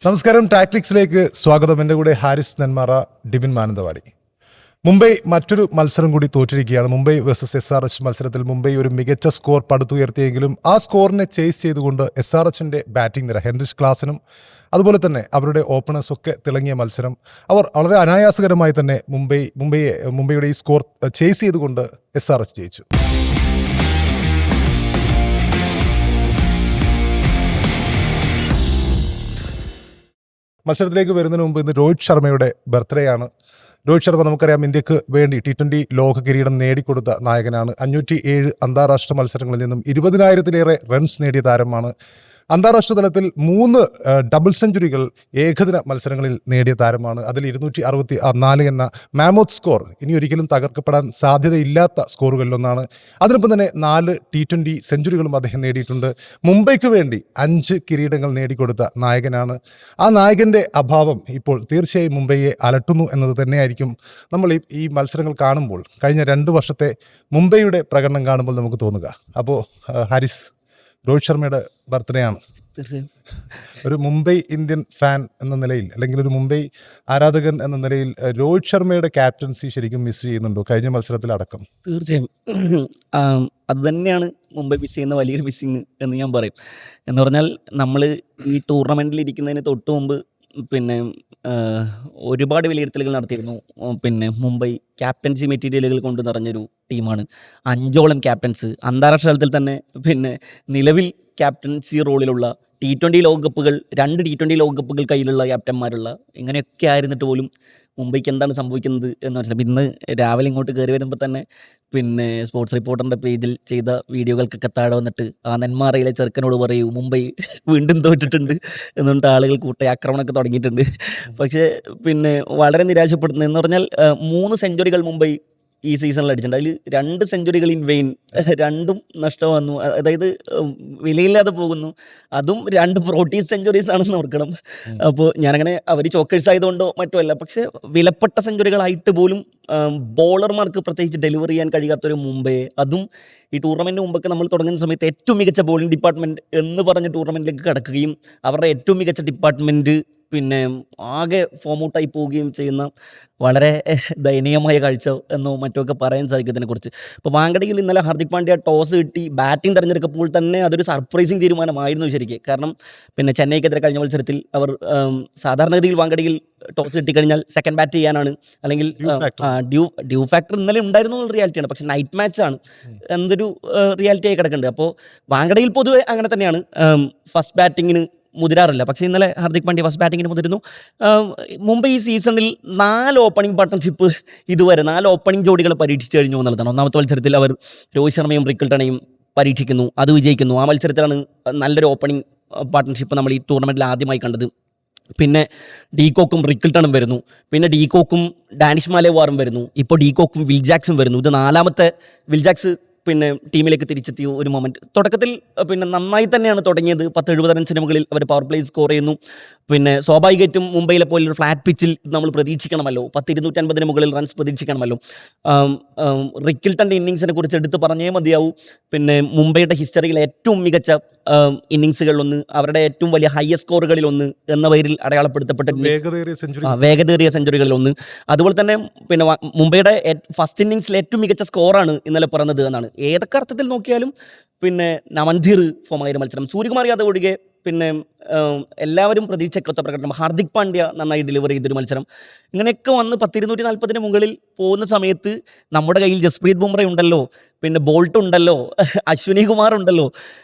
നമസ്കാരം, ടാക്ടിക്സിലേക്ക് സ്വാഗതം. എൻ്റെ കൂടെ ഹാരിസ് നെന്മാറ, ഡിബിൻ മാനന്തവാടി. മുംബൈ മറ്റൊരു മത്സരം കൂടി തോറ്റിരിക്കുകയാണ്. മുംബൈ വേഴ്സസ് SRH മത്സരത്തിൽ മുംബൈ ഒരു മികച്ച സ്കോർ പടുത്തുയർത്തിയെങ്കിലും ആ സ്കോറിനെ ചേസ് ചെയ്തുകൊണ്ട് SRHൻ്റെ ബാറ്റിംഗ് നിര, ഹെൻറിച്ച് ക്ലാസിനും അതുപോലെ തന്നെ അവരുടെ ഓപ്പണേഴ്സൊക്കെ തിളങ്ങിയ മത്സരം അവർ വളരെ അനായാസകരമായി തന്നെ മുംബൈയുടെ ഈ സ്കോർ ചേസ് ചെയ്തുകൊണ്ട് SRH ജയിച്ചു. മത്സരത്തിലേക്ക് വരുന്നതിന് മുമ്പ് ഇന്ന് രോഹിത് ശർമ്മയുടെ ബർത്ത്ഡേ ആണ്. രോഹിത് ശർമ്മ നമുക്കറിയാം, ഇന്ത്യക്ക് വേണ്ടി T20 ലോക കിരീടം നേടിക്കൊടുത്ത നായകനാണ്. 507 അന്താരാഷ്ട്ര മത്സരങ്ങളിൽ നിന്നും 20,000-ലേറെ റൺസ് നേടിയ താരമാണ്. അന്താരാഷ്ട്ര തലത്തിൽ 3 ഡബിൾ സെഞ്ചുറികൾ ഏകദിന മത്സരങ്ങളിൽ നേടിയ താരമാണ്. അതിൽ 264 എന്ന മാമോത്ത് സ്കോർ ഇനി ഒരിക്കലും തകർക്കപ്പെടാൻ സാധ്യതയില്ലാത്ത സ്കോറുകളിലൊന്നാണ്. അതിനൊപ്പം തന്നെ 4 T20 സെഞ്ചുറികളും അദ്ദേഹം നേടിയിട്ടുണ്ട്. മുംബൈക്ക് വേണ്ടി 5 കിരീടങ്ങൾ നേടിക്കൊടുത്ത നായകനാണ്. ആ നായകൻ്റെ അഭാവം ഇപ്പോൾ തീർച്ചയായും മുംബൈയെ അലട്ടുന്നു എന്നത് തന്നെയായിരിക്കും നമ്മൾ ഈ മത്സരങ്ങൾ കാണുമ്പോൾ, കഴിഞ്ഞ 2 വർഷത്തെ മുംബൈയുടെ പ്രകടനം കാണുമ്പോൾ നമുക്ക് തോന്നുക. അപ്പോൾ ഹാരിസ്, രോഹിത് ശർമ്മയുടെ ബർത്ത്ഡേ ആണ്. തീർച്ചയായും ഒരു മുംബൈ ഇന്ത്യൻ ഫാൻ എന്ന നിലയിൽ, അല്ലെങ്കിൽ ഒരു മുംബൈ ആരാധകൻ എന്ന നിലയിൽ രോഹിത് ശർമ്മയുടെ ക്യാപ്റ്റൻസി ശരിക്കും മിസ് ചെയ്യുന്നുണ്ടോ കഴിഞ്ഞ മത്സരത്തിലടക്കം? തീർച്ചയായും അത് തന്നെയാണ് മുംബൈ മിസ് ചെയ്യുന്ന വലിയൊരു മിസ്സിങ് എന്ന് ഞാൻ പറയും. എന്ന് പറഞ്ഞാൽ നമ്മൾ ഈ ടൂർണമെൻറ്റിൽ ഇരിക്കുന്നതിന് തൊട്ട് മുമ്പ് ഒരുപാട് വിലയിരുത്തലുകൾ നടത്തിയിരുന്നു. മുംബൈ ക്യാപ്റ്റൻസി മെറ്റീരിയലുകൾ കൊണ്ട് നിറഞ്ഞൊരു ടീമാണ്. 5ഓളം ക്യാപ്റ്റൻസ് അന്താരാഷ്ട്ര തലത്തിൽ തന്നെ, നിലവിൽ ക്യാപ്റ്റൻസി റോളിലുള്ള T20 ലോകകപ്പുകൾ, 2 T20 ലോകകപ്പുകൾ കയ്യിലുള്ള ക്യാപ്റ്റന്മാരുള്ള, ഇങ്ങനെയൊക്കെ ആയിരുന്നിട്ട് പോലും മുംബൈക്ക് എന്താണ് സംഭവിക്കുന്നത് എന്ന് വെച്ചാൽ, ഇന്ന് രാവിലെ ഇങ്ങോട്ട് കയറി വരുമ്പോൾ തന്നെ സ്പോർട്സ് റിപ്പോർട്ടറിൻ്റെ പേജിൽ ചെയ്ത വീഡിയോകൾക്കൊക്കെ താഴെ വന്നിട്ട് ആ നെന്മാറയിലെ ചെറുക്കനോട് പറയൂ മുംബൈ വീണ്ടും തോറ്റിട്ടുണ്ട് എന്നുകൊണ്ട് ആളുകൾ കൂട്ടയാക്രമണമൊക്കെ തുടങ്ങിയിട്ടുണ്ട്. പക്ഷേ വളരെ നിരാശപ്പെടുന്നു. എന്ന് പറഞ്ഞാൽ 3 സെഞ്ചുറികൾ മുംബൈ ഈ സീസണിൽ അടിച്ചിട്ടുണ്ട്. അതിൽ 2 സെഞ്ചുറികൾ ഇൻ വെയിൻ, 2ഉം നഷ്ടം വന്നു. അതായത് വിലയില്ലാതെ പോകുന്നു. അതും 2 പ്രോട്ടീസ് സെഞ്ചുറീസ് ആണെന്ന് ഓർക്കണം. അപ്പോൾ ഞാനങ്ങനെ അവർ ചോക്കേഴ്സ് ആയതുകൊണ്ടോ മറ്റോ അല്ല, പക്ഷേ വിലപ്പെട്ട സെഞ്ചുറികളായിട്ട് പോലും ബോളർമാർക്ക് പ്രത്യേകിച്ച് ഡെലിവർ ചെയ്യാൻ കഴിയാത്തൊരു മുംബൈയെ, അതും ഈ ടൂർണമെൻറ്റ് മുമ്പൊക്കെ നമ്മൾ തുടങ്ങുന്ന സമയത്ത് ഏറ്റവും മികച്ച ബോളിംഗ് ഡിപ്പാർട്ട്മെൻറ്റ് എന്ന് പറഞ്ഞ ടൂർണമെൻറ്റിലേക്ക് കടക്കുകയും അവരുടെ ഏറ്റവും മികച്ച ഡിപ്പാർട്ട്മെൻറ്റ് ആകെ ഫോം ഔട്ടായി പോവുകയും ചെയ്യുന്ന വളരെ ദയനീയമായ കാഴ്ച എന്നോ മറ്റോ ഒക്കെ പറയാൻ സാധിക്കും ഇതിനെക്കുറിച്ച്. ഇപ്പോൾ വാങ്കഡയിൽ ഇന്നലെ ഹാർദിക് പാണ്ഡ്യ ടോസ് കിട്ടി ബാറ്റിംഗ് തിരഞ്ഞെടുക്കപ്പോൾ തന്നെ അതൊരു സർപ്രൈസിങ് തീരുമാനമായിരുന്നു ശരിക്കും. കാരണം ചെന്നൈക്കെതിരെ കഴിഞ്ഞ മത്സരത്തിൽ അവർ സാധാരണഗതിയിൽ വാങ്കഡയിൽ ടോസ് കിട്ടിക്കഴിഞ്ഞാൽ സെക്കൻഡ് ബാറ്റ് ചെയ്യാനാണ്, അല്ലെങ്കിൽ ഡ്യൂ ഫാക്ടർ ഇന്നലെ ഉണ്ടായിരുന്നു എന്നുള്ള റിയാലിറ്റിയാണ്. പക്ഷേ നൈറ്റ് മാച്ചാണ് എന്തൊരു റിയാലിറ്റി ആയി കിടക്കുന്നുണ്ട്. അപ്പോൾ വാങ്കഡയിൽ പൊതുവെ അങ്ങനെ തന്നെയാണ്, ഫസ്റ്റ് ബാറ്റിങ്ങിന് മുതിരാറില്ല. പക്ഷേ ഇന്നലെ ഹാർദിക് പാണ്ഡ്യ ഫസ്റ്റ് ബാറ്റിങ്ങിന് മുതിരുന്നു. മുംബൈ ഈ സീസണിൽ 4 ഓപ്പണിംഗ് പാർട്ട്ണർഷിപ്പ്, ഇതുവരെ 4 ഓപ്പണിംഗ് ജോഡികൾ പരീക്ഷിച്ചു കഴിഞ്ഞു എന്നുള്ളതാണ്. ഒന്നാമത്തെ മത്സരത്തിൽ അവർ രോഹിത് ശർമ്മയും റിക്കിൾട്ടണെയും പരീക്ഷിക്കുന്നു, അത് വിജയിക്കുന്നു. ആ മത്സരത്തിലാണ് നല്ലൊരു ഓപ്പണിംഗ് പാർട്ട്ണർഷിപ്പ് നമ്മൾ ഈ ടൂർണമെൻറ്റിൽ ആദ്യമായി കണ്ടത്. ഡീകോക്കും റിക്കിൾട്ടണും വരുന്നു, ഡീകോക്കും ഡാനിഷ് മാലേവാറും വരുന്നു, ഇപ്പോൾ ഡീകോക്കും വിൽജാക്സും വരുന്നു. ഇത് 4ാമത്തെ വിൽജാക്സ് ടീമിലേക്ക് തിരിച്ചെത്തിയ ഒരു മൊമെൻറ്റ്. തുടക്കത്തിൽ നന്നായി തന്നെയാണ് തുടങ്ങിയത്. 70 റൺസിന് മുകളിൽ അവർ പവർ പ്ലേ സ്കോർ ചെയ്യുന്നു. സ്വാഭാവികമായിട്ടും മുംബൈയിലെ പോലൊരു ഫ്ലാറ്റ് പിച്ചിൽ നമ്മൾ പ്രതീക്ഷിക്കണമല്ലോ, 250 മുകളിൽ റൺസ് പ്രതീക്ഷിക്കണമല്ലോ. റിക്കിൾട്ടൻ്റെ ഇന്നിങ്സിനെ കുറിച്ച് എടുത്ത് പറഞ്ഞേ മതിയാവൂ. മുംബൈയുടെ ഹിസ്റ്ററിയിലെ ഏറ്റവും മികച്ച ഇന്നിങ്സുകളിലൊന്ന്, അവരുടെ ഏറ്റവും വലിയ ഹയസ്റ്റ് സ്കോറുകളിലൊന്ന് എന്ന പേരിൽ അടയാളപ്പെടുത്തപ്പെട്ടിട്ടുണ്ട്, വേഗതേറിയ സെഞ്ചുറികളിലൊന്ന്. അതുപോലെ തന്നെ മുംബൈയുടെ ഫസ്റ്റ് ഇന്നിങ്സിൽ ഏറ്റവും മികച്ച സ്കോറാണ് ഇന്നലെ പറഞ്ഞത് എന്നാണ്. ഏതൊക്കെ അർത്ഥത്തിൽ നോക്കിയാലും നമൻധീർ ഫോമായൊരു മത്സരം, സൂര്യകുമാർ യാദവ് ഒഴികെ എല്ലാവരും പ്രതീക്ഷയ്ക്കൊത്ത പ്രകടനം, ഹാർദിക് പാണ്ഡ്യ നന്നായി ഡെലിവർ ചെയ്തൊരു മത്സരം. ഇങ്ങനെയൊക്കെ വന്ന് 240 മുകളിൽ പോകുന്ന സമയത്ത് നമ്മുടെ കയ്യിൽ ജസ്പ്രീത് ബുംറ ഉണ്ടല്ലോ, ബോൾട്ട് ഉണ്ടല്ലോ, അശ്വിനി കുമാർ ഉണ്ടല്ലോ,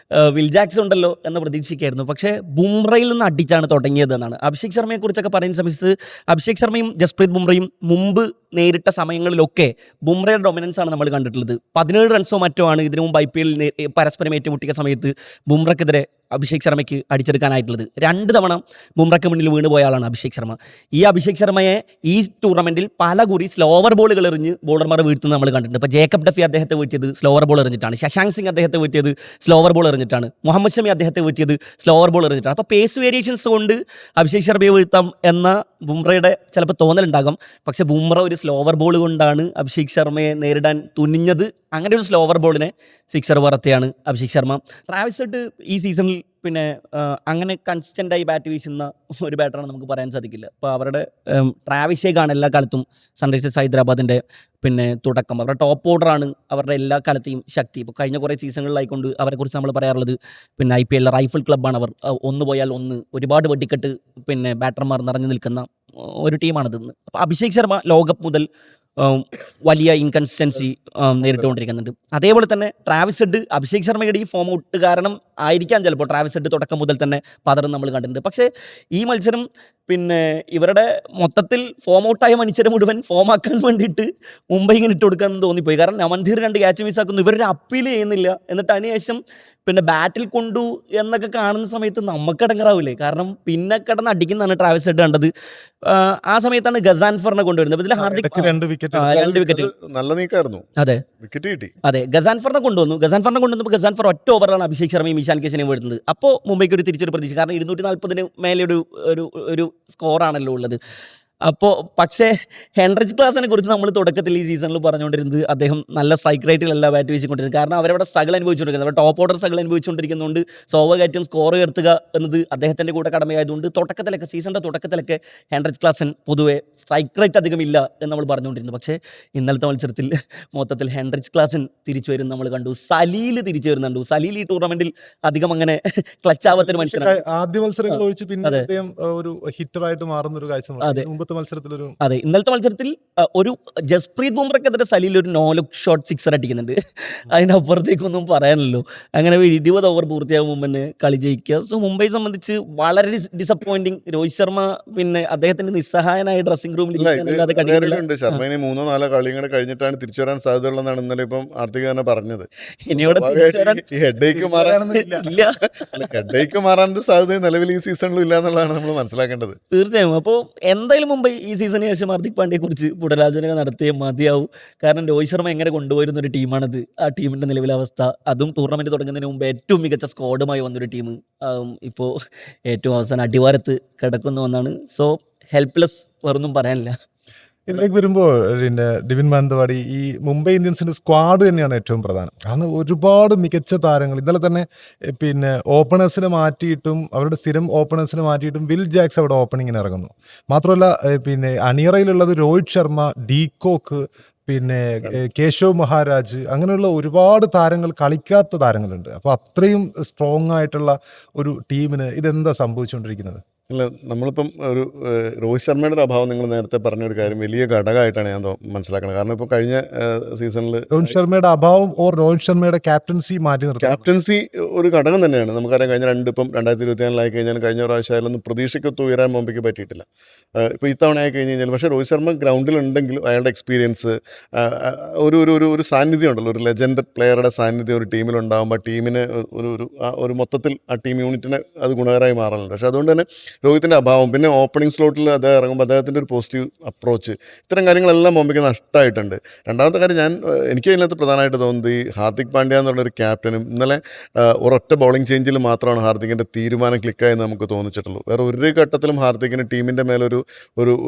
വിൽജാക്സ് ഉണ്ടല്ലോ എന്ന പ്രതീക്ഷയ്ക്കായിരുന്നു. പക്ഷേ ബുംറയിൽ നിന്ന് അടിച്ചാണ് തുടങ്ങിയത് എന്നാണ്. അഭിഷേക് ശർമ്മയെക്കുറിച്ചൊക്കെ പറയുന്ന സമയത്ത് അഭിഷേക് ശർമ്മയും ജസ്പ്രീത് ബുംറയും മുമ്പ് നേരിട്ട സമയങ്ങളിലൊക്കെ ബുംറയുടെ ഡൊമിനൻസ് ആണ് നമ്മൾ കണ്ടിട്ടുള്ളത്. 17 റൺസോ മറ്റോ ആണ് ഇതിനു മുമ്പ് IPL പരസ്പരം ഏറ്റുമുട്ടിയ സമയത്ത് ബുംറയ്ക്കെതിരെ അഭിഷേക് ശർമ്മയ്ക്ക് അടിച്ചെടുക്കാനായിട്ടുള്ളത്. 2 തവണ ബുംറയ്ക്ക് മുന്നിൽ വീണ് പോയ ആളാണ് അഭിഷേക് ശർമ്മ. ഈ അഭിഷേക് ശർമ്മയെ ഈ ടൂർണമെൻറ്റിൽ പല കുറി സ്ലോവർ ബോളുകൾ എറിഞ്ഞ് ബോളർമാർ വീഴ്ത്തുന്നത് നമ്മൾ കണ്ടിട്ടുണ്ട്. ഇപ്പോൾ ജേക്കബ് ഡഫി അദ്ദേഹത്തെ വീഴ്ത്തിയത് സ്ലോവർ ബോൾ എറിഞ്ഞിട്ടാണ്, ശശാങ്ക് സിംഗ് അദ്ദേഹത്തെ വീഴ്ത്തിയത് സ്ലോവർ ബോൾ എറിഞ്ഞിട്ടാണ്, മുഹമ്മദ് ഷമി അദ്ദേഹത്തെ വീഴ്ത്തിയത് സ്ലോവർ ബോൾ എറിഞ്ഞിട്ടാണ്. അപ്പോൾ പേസ് വേരിയേഷൻസ് കൊണ്ട് അഭിഷേക് ശർമ്മയെ വീഴ്ത്താം എന്ന ബുംറയുടെ ചിലപ്പോൾ തോന്നലുണ്ടാകും. പക്ഷേ ബുംറ ഒരു സ്ലോവർ ബോൾ കൊണ്ടാണ് അഭിഷേക് ശർമ്മയെ നേരിടാൻ തുനിഞ്ഞത്. അങ്ങനെ ഒരു സ്ലോവർ ബോളിനെ സിക്സർ പറത്തിയാണ് അഭിഷേക് ശർമ്മ. ട്രാവിസ് ഹെഡ് ഈ സീസണിൽ പിന്നെ അങ്ങനെ കൺസിസ്റ്റൻ്റായി ബാറ്റ് വീശുന്ന ഒരു ബാറ്ററാണ് നമുക്ക് പറയാൻ സാധിക്കില്ല. അപ്പോൾ അവരുടെ ട്രാവിസ് ഷേക്കാണ് എല്ലാ കാലത്തും സൺറൈസേഴ്സ് ഹൈദരാബാദിൻ്റെ പിന്നെ തുടക്കം. അവരുടെ ടോപ്പ് ഓർഡറാണ് അവരുടെ എല്ലാ കാലത്തെയും ശക്തി. ഇപ്പോൾ കഴിഞ്ഞ കുറേ സീസണുകളിലായിക്കൊണ്ട് അവരെക്കുറിച്ച് നമ്മൾ പറയാറുള്ളത് പിന്നെ IPL റൈഫിൾ ക്ലബ്ബാണ് അവർ. ഒന്ന് പോയാൽ ഒന്ന്, ഒരുപാട് വെടിക്കെട്ട് പിന്നെ ബാറ്റർമാർ നിറഞ്ഞു നിൽക്കുന്ന ഒരു ടീമാണിത്. അപ്പോൾ അഭിഷേക് ശർമ്മ ലോകകപ്പ് മുതൽ വലിയ ഇൻകൺസിസ്റ്റൻസി നേരിട്ടുകൊണ്ടിരിക്കുന്നുണ്ട്. അതേപോലെ തന്നെ ട്രാവിസ് ഹെഡ് അഭിഷേക് ശർമ്മയുടെ ഈ ഫോം ഔട്ട് കാരണം ആയിരിക്കാം ചിലപ്പോൾ ട്രാവിസ് ഹെഡ് തുടക്കം മുതൽ തന്നെ പതറും നമ്മൾ കണ്ടിട്ടുണ്ട്. പക്ഷേ ഈ മത്സരം പിന്നെ ഇവരുടെ മൊത്തത്തിൽ ഫോം ഔട്ടായ മനുഷ്യരെ മുഴുവൻ ഫോം ആക്കാൻ വേണ്ടിയിട്ട് മുംബൈ ഇങ്ങനെ ഇട്ട് കൊടുക്കാമെന്ന് തോന്നിപ്പോയി. കാരണം നമൻധീർ 2 ക്യാച്ച് മിസ്സാക്കുന്നു, ഇവരൊരു അപ്പീൽ ചെയ്യുന്നില്ല. എന്നിട്ട് അതിനുശേഷം പിന്നെ ബാറ്റിൽ കൊണ്ടു എന്നൊക്കെ കാണുന്ന സമയത്ത് നമുക്ക് ഇടങ്ങറാവില്ലേ? കാരണം പിന്നെ കിടന്ന് അടിക്കുന്നതാണ് ട്രാവിസ് ഹെഡ് കണ്ടത്. ആ സമയത്താണ് ഗസാൻഫറിനെ കൊണ്ടുവരുന്നത്. ഇതിൽ ഹാർദിക് 2 വിക്കറ്റ് 2 വിക്കറ്റ് നല്ല നീക്കായിരുന്നു. അതെ വിക്കറ്റ് കിട്ടി. അതെ, ഗസാൻഫറിനെ കൊണ്ടുവന്നപ്പോൾ ഗസാൻഫർ ഒറ്റ ഓവറാണ് അഭിഷേക് ശർമ്മയും ഇഷാൻ കിഷനെയും വരുന്നത്. അപ്പോൾ മുംബൈക്ക് ഒരു തിരിച്ചൊരു പ്രതീക്ഷ. കാരണം 240 മേലെ ഒരു സ്കോറാണല്ലോ ഉള്ളത്. അപ്പോൾ പക്ഷേ ഹെൻറിച്ച് ക്ലാസിനെ കുറിച്ച് നമ്മൾ തുടക്കത്തിൽ ഈ സീസണിൽ പറഞ്ഞുകൊണ്ടിരുന്നത് അദ്ദേഹം നല്ല സ്ട്രൈക്ക് റേറ്റിലല്ല ബാറ്റ് വീശിക്കൊണ്ടിരുന്നത്. കാരണം അവരവിടെ സ്ട്രഗിൾ അനുഭവിച്ചുകൊണ്ടിരിക്കുന്നത്, അവർ ടോപ്പ് ഓർഡർ സ്ട്രഗിൾ അനുഭവിച്ചുകൊണ്ടിരിക്കുന്നതുകൊണ്ട് സ്വാഭാവികമായിട്ടും സ്കോർ ഉയർത്തുക എന്നത് അദ്ദേഹത്തിൻ്റെ കൂടെ കടമയായതുകൊണ്ട് തുടക്കത്തിലൊക്കെ സീസണിൻ്റെ തുടക്കത്തിലൊക്കെ ഹെൻറിച്ച് ക്ലാസൻ പൊതുവെ സ്ട്രൈക്ക് റേറ്റ് അധികമില്ല എന്ന് നമ്മൾ പറഞ്ഞുകൊണ്ടിരുന്നു. പക്ഷേ ഇന്നലത്തെ മത്സരത്തിൽ മൊത്തത്തിൽ ഹെൻറിച്ച് ക്ലാസൻ തിരിച്ചു വരുന്ന നമ്മൾ കണ്ടു. സലീൽ തിരിച്ചു വരുന്നുണ്ട്. സലീൽ ഈ ടൂർണമെന്റിൽ അധികം അങ്ങനെ ക്ലച്ച് ആവാത്തൊരു മനുഷ്യനാണ്. ആദ്യ മത്സരങ്ങൾ ഒഴിച്ച് പിന്നെ അദ്ദേഹം ഒരു ഹിറ്ററായിട്ട് മാറുന്ന ഒരു കാഴ്ച മത്സരത്തിലൊരു അതെ, ഇന്നലത്തെ മത്സരത്തിൽ ഒരു ജസ്പ്രീത് ബുംറയ്ക്കെതിരെ സലീൽ ഒരു നോ ലുക്ക് ഷോട്ട് 6 അടിക്കുന്നുണ്ട്. അതിനപ്പുറത്തേക്കൊന്നും പറയാനല്ലോ. അങ്ങനെ 20 ഓവർ പൂർത്തിയാകും മുമ്പ് തന്നെ കളി ജയിക്കുക. സോ മുംബൈ സംബന്ധിച്ച് വളരെ ഡിസപ്പോയിന്റിങ്. രോഹിത് ശർമ്മ പിന്നെ അദ്ദേഹത്തിന്റെ നിസ്സഹായനായ ഡ്രസ്സിംഗ് റൂമിൽ ശർമ്മ 3-4 കളികൾ കഴിഞ്ഞിട്ടാണ് തിരിച്ചു വരാൻ സാധ്യതയുള്ളതാണ് ഇന്നലെ ഇപ്പം ആർത്തിക തന്നെ പറഞ്ഞത്. ഇനിയോടെ ഹെഡേക്ക് മാറാൻ സാധ്യത നിലവിൽ ഈ സീസണിലും ഇല്ല എന്നുള്ളതാണ് നമ്മൾ മനസ്സിലാക്കേണ്ടത്. തീർച്ചയായും. അപ്പോൾ എന്തായാലും മുംബൈ ഈ സീസണിന് ശേഷം ഹാർദിക് പാണ്ഡ്യയെ കുറിച്ച് പുനരാലോചന നടത്തിയേ മതിയാവും. കാരണം രോഹിത് ശർമ്മ എങ്ങനെ കൊണ്ടുപോയിരുന്ന ഒരു ടീമാണത്. ആ ടീമിൻ്റെ നിലവിലെ അവസ്ഥ, അതും ടൂർണമെൻറ്റ് തുടങ്ങുന്നതിന് മുമ്പ് ഏറ്റവും മികച്ച സ്ക്വാഡുമായി വന്നൊരു ടീം ഇപ്പോൾ ഏറ്റവും അവസാനം അടിവാരത്ത് കിടക്കുന്ന ഒന്നാണ്. സോ ഹെൽപ്ലെസ്, വേറൊന്നും പറയാനില്ല. ഇതിലേക്ക് വരുമ്പോൾ പിന്നെ ഡിവിൻ മാനന്തവാടി, ഈ മുംബൈ ഇന്ത്യൻസിൻ്റെ സ്ക്വാഡ് തന്നെയാണ് ഏറ്റവും പ്രധാനം. കാരണം ഒരുപാട് മികച്ച താരങ്ങൾ ഇന്നലെ തന്നെ പിന്നെ ഓപ്പണേഴ്സിനെ മാറ്റിയിട്ടും അവരുടെ സ്ഥിരം ഓപ്പണേഴ്സിനെ മാറ്റിയിട്ടും വിൽ ജാക്സ് അവിടെ ഓപ്പണിങ്ങിന് ഇറങ്ങുന്നു. മാത്രമല്ല പിന്നെ അണിയറയിലുള്ളത് രോഹിത് ശർമ്മ, ഡീകോക്ക്, പിന്നെ കേശവ് മഹാരാജ്, അങ്ങനെയുള്ള ഒരുപാട് താരങ്ങൾ, കളിക്കാത്ത താരങ്ങളുണ്ട്. അപ്പോൾ അത്രയും സ്ട്രോങ് ആയിട്ടുള്ള ഒരു ടീമിന് ഇതെന്താ സംഭവിച്ചുകൊണ്ടിരിക്കുന്നത്? അല്ല, നമ്മളിപ്പം ഒരു രോഹിത് ശർമ്മയുടെ ഒരു അഭാവം നിങ്ങൾ നേരത്തെ പറഞ്ഞ ഒരു കാര്യം വലിയ ഘടകമായിട്ടാണ് ഞാൻ മനസ്സിലാക്കുന്നത്. കാരണം ഇപ്പോൾ കഴിഞ്ഞ സീസണിൽ രോഹിത് ശർമ്മയുടെ അഭാവം രോഹിത് ശർമ്മയുടെ ക്യാപ്റ്റൻസി മാറ്റി നിർത്തി. ക്യാപ്റ്റൻസി ഒരു ഘടകം തന്നെയാണ്. നമുക്കറിയാം കഴിഞ്ഞ 2024 കഴിഞ്ഞാൽ കഴിഞ്ഞ പ്രാവശ്യം ആയാലൊന്നും പ്രതീക്ഷയ്ക്കൊത്ത് ഉയരാൻ മുമ്പേക്ക് പറ്റിയിട്ടില്ല. ഇപ്പോൾ ഇത്തവണ ആയി കഴിഞ്ഞ് കഴിഞ്ഞാൽ പക്ഷേ രോഹിത് ശർമ്മ ഗ്രൗണ്ടിലുണ്ടെങ്കിലും അയാളുടെ എക്സ്പീരിയൻസ്, ഒരു സാന്നിധ്യം ഉണ്ടല്ലോ, ഒരു ലെജൻഡ് പ്ലെയറുടെ സാന്നിധ്യം ഒരു ടീമിലുണ്ടാകുമ്പോൾ ടീമിന് ഒരു മൊത്തത്തിൽ ആ ടീം യൂണിറ്റിന് അത് ഗുണകരമായി മാറാറുണ്ട്. പക്ഷേ അതുകൊണ്ട് തന്നെ രോഹിത്തിൻ്റെ അഭാവം, പിന്നെ ഓപ്പണിംഗ് സ്ലോട്ടിൽ അദ്ദേഹം ഇറങ്ങുമ്പോൾ അദ്ദേഹത്തിൻ്റെ ഒരു പോസിറ്റീവ് അപ്രോച്ച്, ഇത്തരം കാര്യങ്ങളെല്ലാം മുമ്പേക്ക് നഷ്ടമായിട്ടുണ്ട്. രണ്ടാമത്തെ കാര്യം എനിക്ക് അതിനകത്ത് പ്രധാനമായിട്ട് തോന്നുന്നത് ഈ ഹാർദിക് പാണ്ഡ്യ എന്നുള്ളൊരു ക്യാപ്റ്റനും ഇന്നലെ ഒരൊറ്റ ബൗളിംഗ് ചേഞ്ചിൽ മാത്രമാണ് ഹാർദിക്കിൻ്റെ തീരുമാനം ക്ലിക്കായെന്ന് നമുക്ക് തോന്നിച്ചിട്ടുള്ളൂ. വേറെ ഒരു ഘട്ടത്തിലും ഹാർദിക്കിന് ടീമിൻ്റെ മേലൊരു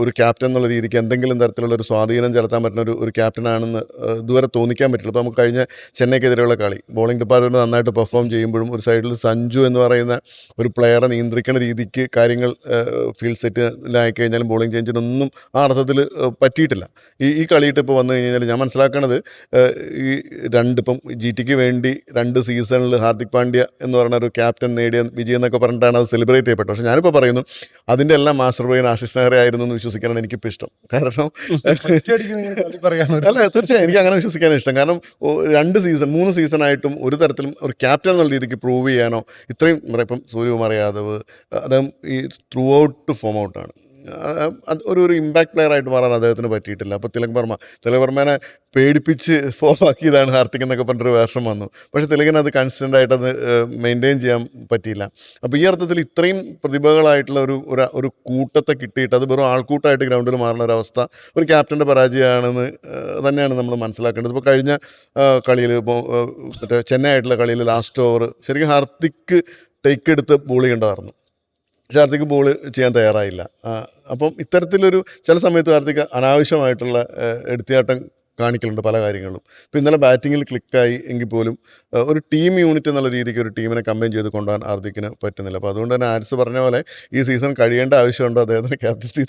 ഒരു ക്യാപ്റ്റൻ എന്നുള്ള രീതിക്ക് എന്തെങ്കിലും തരത്തിലുള്ള ഒരു സ്വാധീനം ചെലുത്താൻ പറ്റുന്ന ഒരു ക്യാപ്റ്റനാണെന്ന് ഇതുവരെ തോന്നിക്കാൻ പറ്റില്ല. ഇപ്പോൾ നമുക്ക് കഴിഞ്ഞ ചെന്നൈക്കെതിരെയുള്ള കളി ബോളിംഗ് ഡിപ്പാർട്ട്മെൻറ്റ് നന്നായിട്ട് പെർഫോം ചെയ്യുമ്പോഴും ഒരു സൈഡിൽ സഞ്ജു എന്ന് പറയുന്ന ഒരു പ്ലെയറെ നിയന്ത്രിക്കുന്ന രീതിക്ക് കാര്യങ്ങൾ ഫീൽഡ് സെറ്റിലായി കഴിഞ്ഞാലും ബോളിംഗ് ചേഞ്ചിനൊന്നും ആ അർത്ഥത്തിൽ പറ്റിയിട്ടില്ല. ഈ കളിയിട്ട് ഇപ്പോൾ വന്നു കഴിഞ്ഞാൽ ഞാൻ മനസ്സിലാക്കണത് ഈ ഇപ്പം GTക്ക് വേണ്ടി 2 സീസണിൽ ഹാർദിക് പാണ്ഡ്യ എന്ന് പറയുന്ന ഒരു ക്യാപ്റ്റൻ നേടിയ വിജയം എന്നൊക്കെ പറഞ്ഞിട്ടാണ് അത് സെലിബ്രേറ്റ് ചെയ്യപ്പെട്ടത്. പക്ഷേ ഞാനിപ്പോൾ പറയുന്നു അതിൻ്റെ എല്ലാം മാസ്റ്റർ ബ്രെയിൻ ആശിഷ് നെഹ്റ ആയിരുന്നു എന്ന് വിശ്വസിക്കാനാണ് എനിക്കിപ്പോൾ ഇഷ്ടം. കാരണം അല്ല, തീർച്ചയായും എനിക്ക് അങ്ങനെ വിശ്വസിക്കാനാണ് ഇഷ്ടം. കാരണം 3 സീസണായിട്ടും ഒരു തരത്തിലും ഒരു ക്യാപ്റ്റൻ എന്നുള്ള രീതിക്ക് പ്രൂവ് ചെയ്യാനോ ഇത്രയും ഇപ്പം സൂര്യകുമാർ യാദവ് അദ്ദേഹം ഈ ത്രൂ ഔട്ട് ഫോം ഔട്ടാണ്. ഒരു ഇമ്പാക്ട് പ്ലെയർ ആയിട്ട് മാറാൻ അദ്ദേഹത്തിന് പറ്റിയിട്ടില്ല. അപ്പോൾ തിലക് വർമ്മേനെ പേടിപ്പിച്ച് ഫോം ആക്കിയതാണ് ഹാർദിക് എന്നൊക്കെ പറഞ്ഞൊരു വേഷം വന്നു. പക്ഷേ തിലകിന് അത് കൺസിസ്റ്റൻ്റ് ആയിട്ടത് മെയിൻറ്റെയിൻ ചെയ്യാൻ പറ്റിയില്ല. അപ്പോൾ ഈ അർത്ഥത്തിൽ ഇത്രയും പ്രതിഭകളായിട്ടുള്ള ഒരു കൂട്ടത്തെ കിട്ടിയിട്ട് അത് വെറും ആൾക്കൂട്ടമായിട്ട് ഗ്രൗണ്ടിൽ മാറുന്ന ഒരവസ്ഥ ഒരു ക്യാപ്റ്റൻ്റെ പരാജയമാണെന്ന് തന്നെയാണ് നമ്മൾ മനസ്സിലാക്കേണ്ടത്. ഇപ്പോൾ കഴിഞ്ഞ കളിയിൽ ഇപ്പോൾ മറ്റേ ചെന്നൈ ആയിട്ടുള്ള കളിയിൽ ലാസ്റ്റ് ഓവർ ശരിക്കും ഹാർദിക് ടേക്ക് എടുത്ത് ബോൾ ചെയ്യേണ്ടതായിരുന്നു. പക്ഷേ ഹാർദിക് ബോൾ ചെയ്യാൻ തയ്യാറായില്ല. അപ്പം ഇത്തരത്തിലൊരു ചില സമയത്ത് ഹാർദിക് അനാവശ്യമായിട്ടുള്ള എടുത്തിയാട്ടം കാണിക്കലുണ്ട് പല കാര്യങ്ങളും. ഇപ്പോൾ ഇന്നലെ ബാറ്റിങ്ങിൽ ക്ലിക്കായി എങ്കിൽ പോലും ഒരു ടീം യൂണിറ്റ് എന്നുള്ള രീതിക്ക് ഒരു ടീമിനെ കമ്പൈൻ ചെയ്ത് കൊണ്ടുപോകാൻ ഹാർദിക്കിന് പറ്റുന്നില്ല. അപ്പോൾ അതുകൊണ്ട് തന്നെ ആരിസ് പറഞ്ഞ പോലെ ഈ സീസൺ കഴിയേണ്ട ആവശ്യമുണ്ടോ അദ്ദേഹത്തിന് ക്യാപ്റ്റൻസി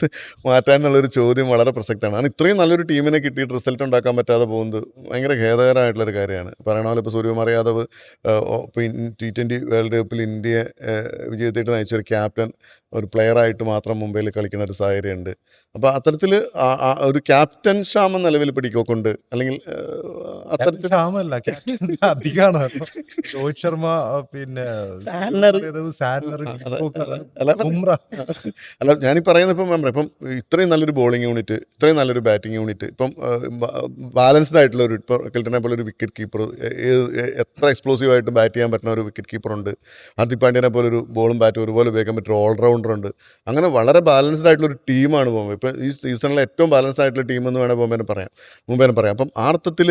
മാറ്റാൻ എന്നുള്ളൊരു ചോദ്യം വളരെ പ്രസക്തമാണ്. കാരണം ഇത്രയും നല്ലൊരു ടീമിനെ കിട്ടിയിട്ട് റിസൾട്ട് ഉണ്ടാക്കാൻ പറ്റാതെ പോകുന്നത് ഭയങ്കര ഖേദകരമായിട്ടുള്ളൊരു കാര്യമാണ്. പറയണ പോലെ ഇപ്പോൾ സൂര്യകുമാർ യാദവ് ഇപ്പോൾ T20 വേൾഡ് കപ്പിൽ ഇന്ത്യയെ വിജയത്തിലേക്ക് നയിച്ച ഒരു ക്യാപ്റ്റൻ ഒരു പ്ലെയറായിട്ട് മാത്രം മുംബൈയിൽ കളിക്കുന്ന ഒരു സാഹചര്യമുണ്ട്. അപ്പോൾ അത്തരത്തിൽ ഒരു ക്യാപ്റ്റൻ ക്ഷാമം നിലവിൽ പിടിക്കൊക്കെ അല്ലെങ്കിൽ അത്തരത്തിൽ ക്ഷാമല്ല, ക്യാപ്റ്റൻ അധികമാണ്. രോഹിത് ശർമ്മ പിന്നെ സാറ്റ്ലർ, ബുംറ. അല്ല ഞാനീ പറയുന്നത് ഇപ്പം ഇത്രയും നല്ലൊരു ബോളിംഗ് യൂണിറ്റ്, ഇത്രയും നല്ലൊരു ബാറ്റിംഗ് യൂണിറ്റ്, ഇപ്പം ബാലൻസ്ഡ് ആയിട്ടുള്ള ഒരു ഇപ്പോൾ കിൽട്ടനെ പോലെ ഒരു വിക്കറ്റ് കീപ്പർ, എത്ര എക്സ്പ്ലോസീവായിട്ട് ബാറ്റ് ചെയ്യാൻ പറ്റുന്ന ഒരു വിക്കറ്റ് കീപ്പറുണ്ട്. ഹാർദിക് പാണ്ഡ്യനെ പോലെ ഒരു ബോളും ബാറ്റും ഒരുപോലെ ഉപയോഗിക്കാൻ പറ്റുന്ന ഓൾറൗണ്ടർ ഉണ്ട്. അങ്ങനെ വളരെ ബാലൻസ്ഡ് ആയിട്ടുള്ള ഒരു ടീമാണ് ബോംബെ. ഇപ്പോൾ ഈ സീസണിലെ ഏറ്റവും ബാലൻസ്ഡ് ആയിട്ടുള്ള ടീമെന്ന് വേണേൽ മുംബൈനെ പറയാം. അപ്പം ആ അർത്ഥത്തിൽ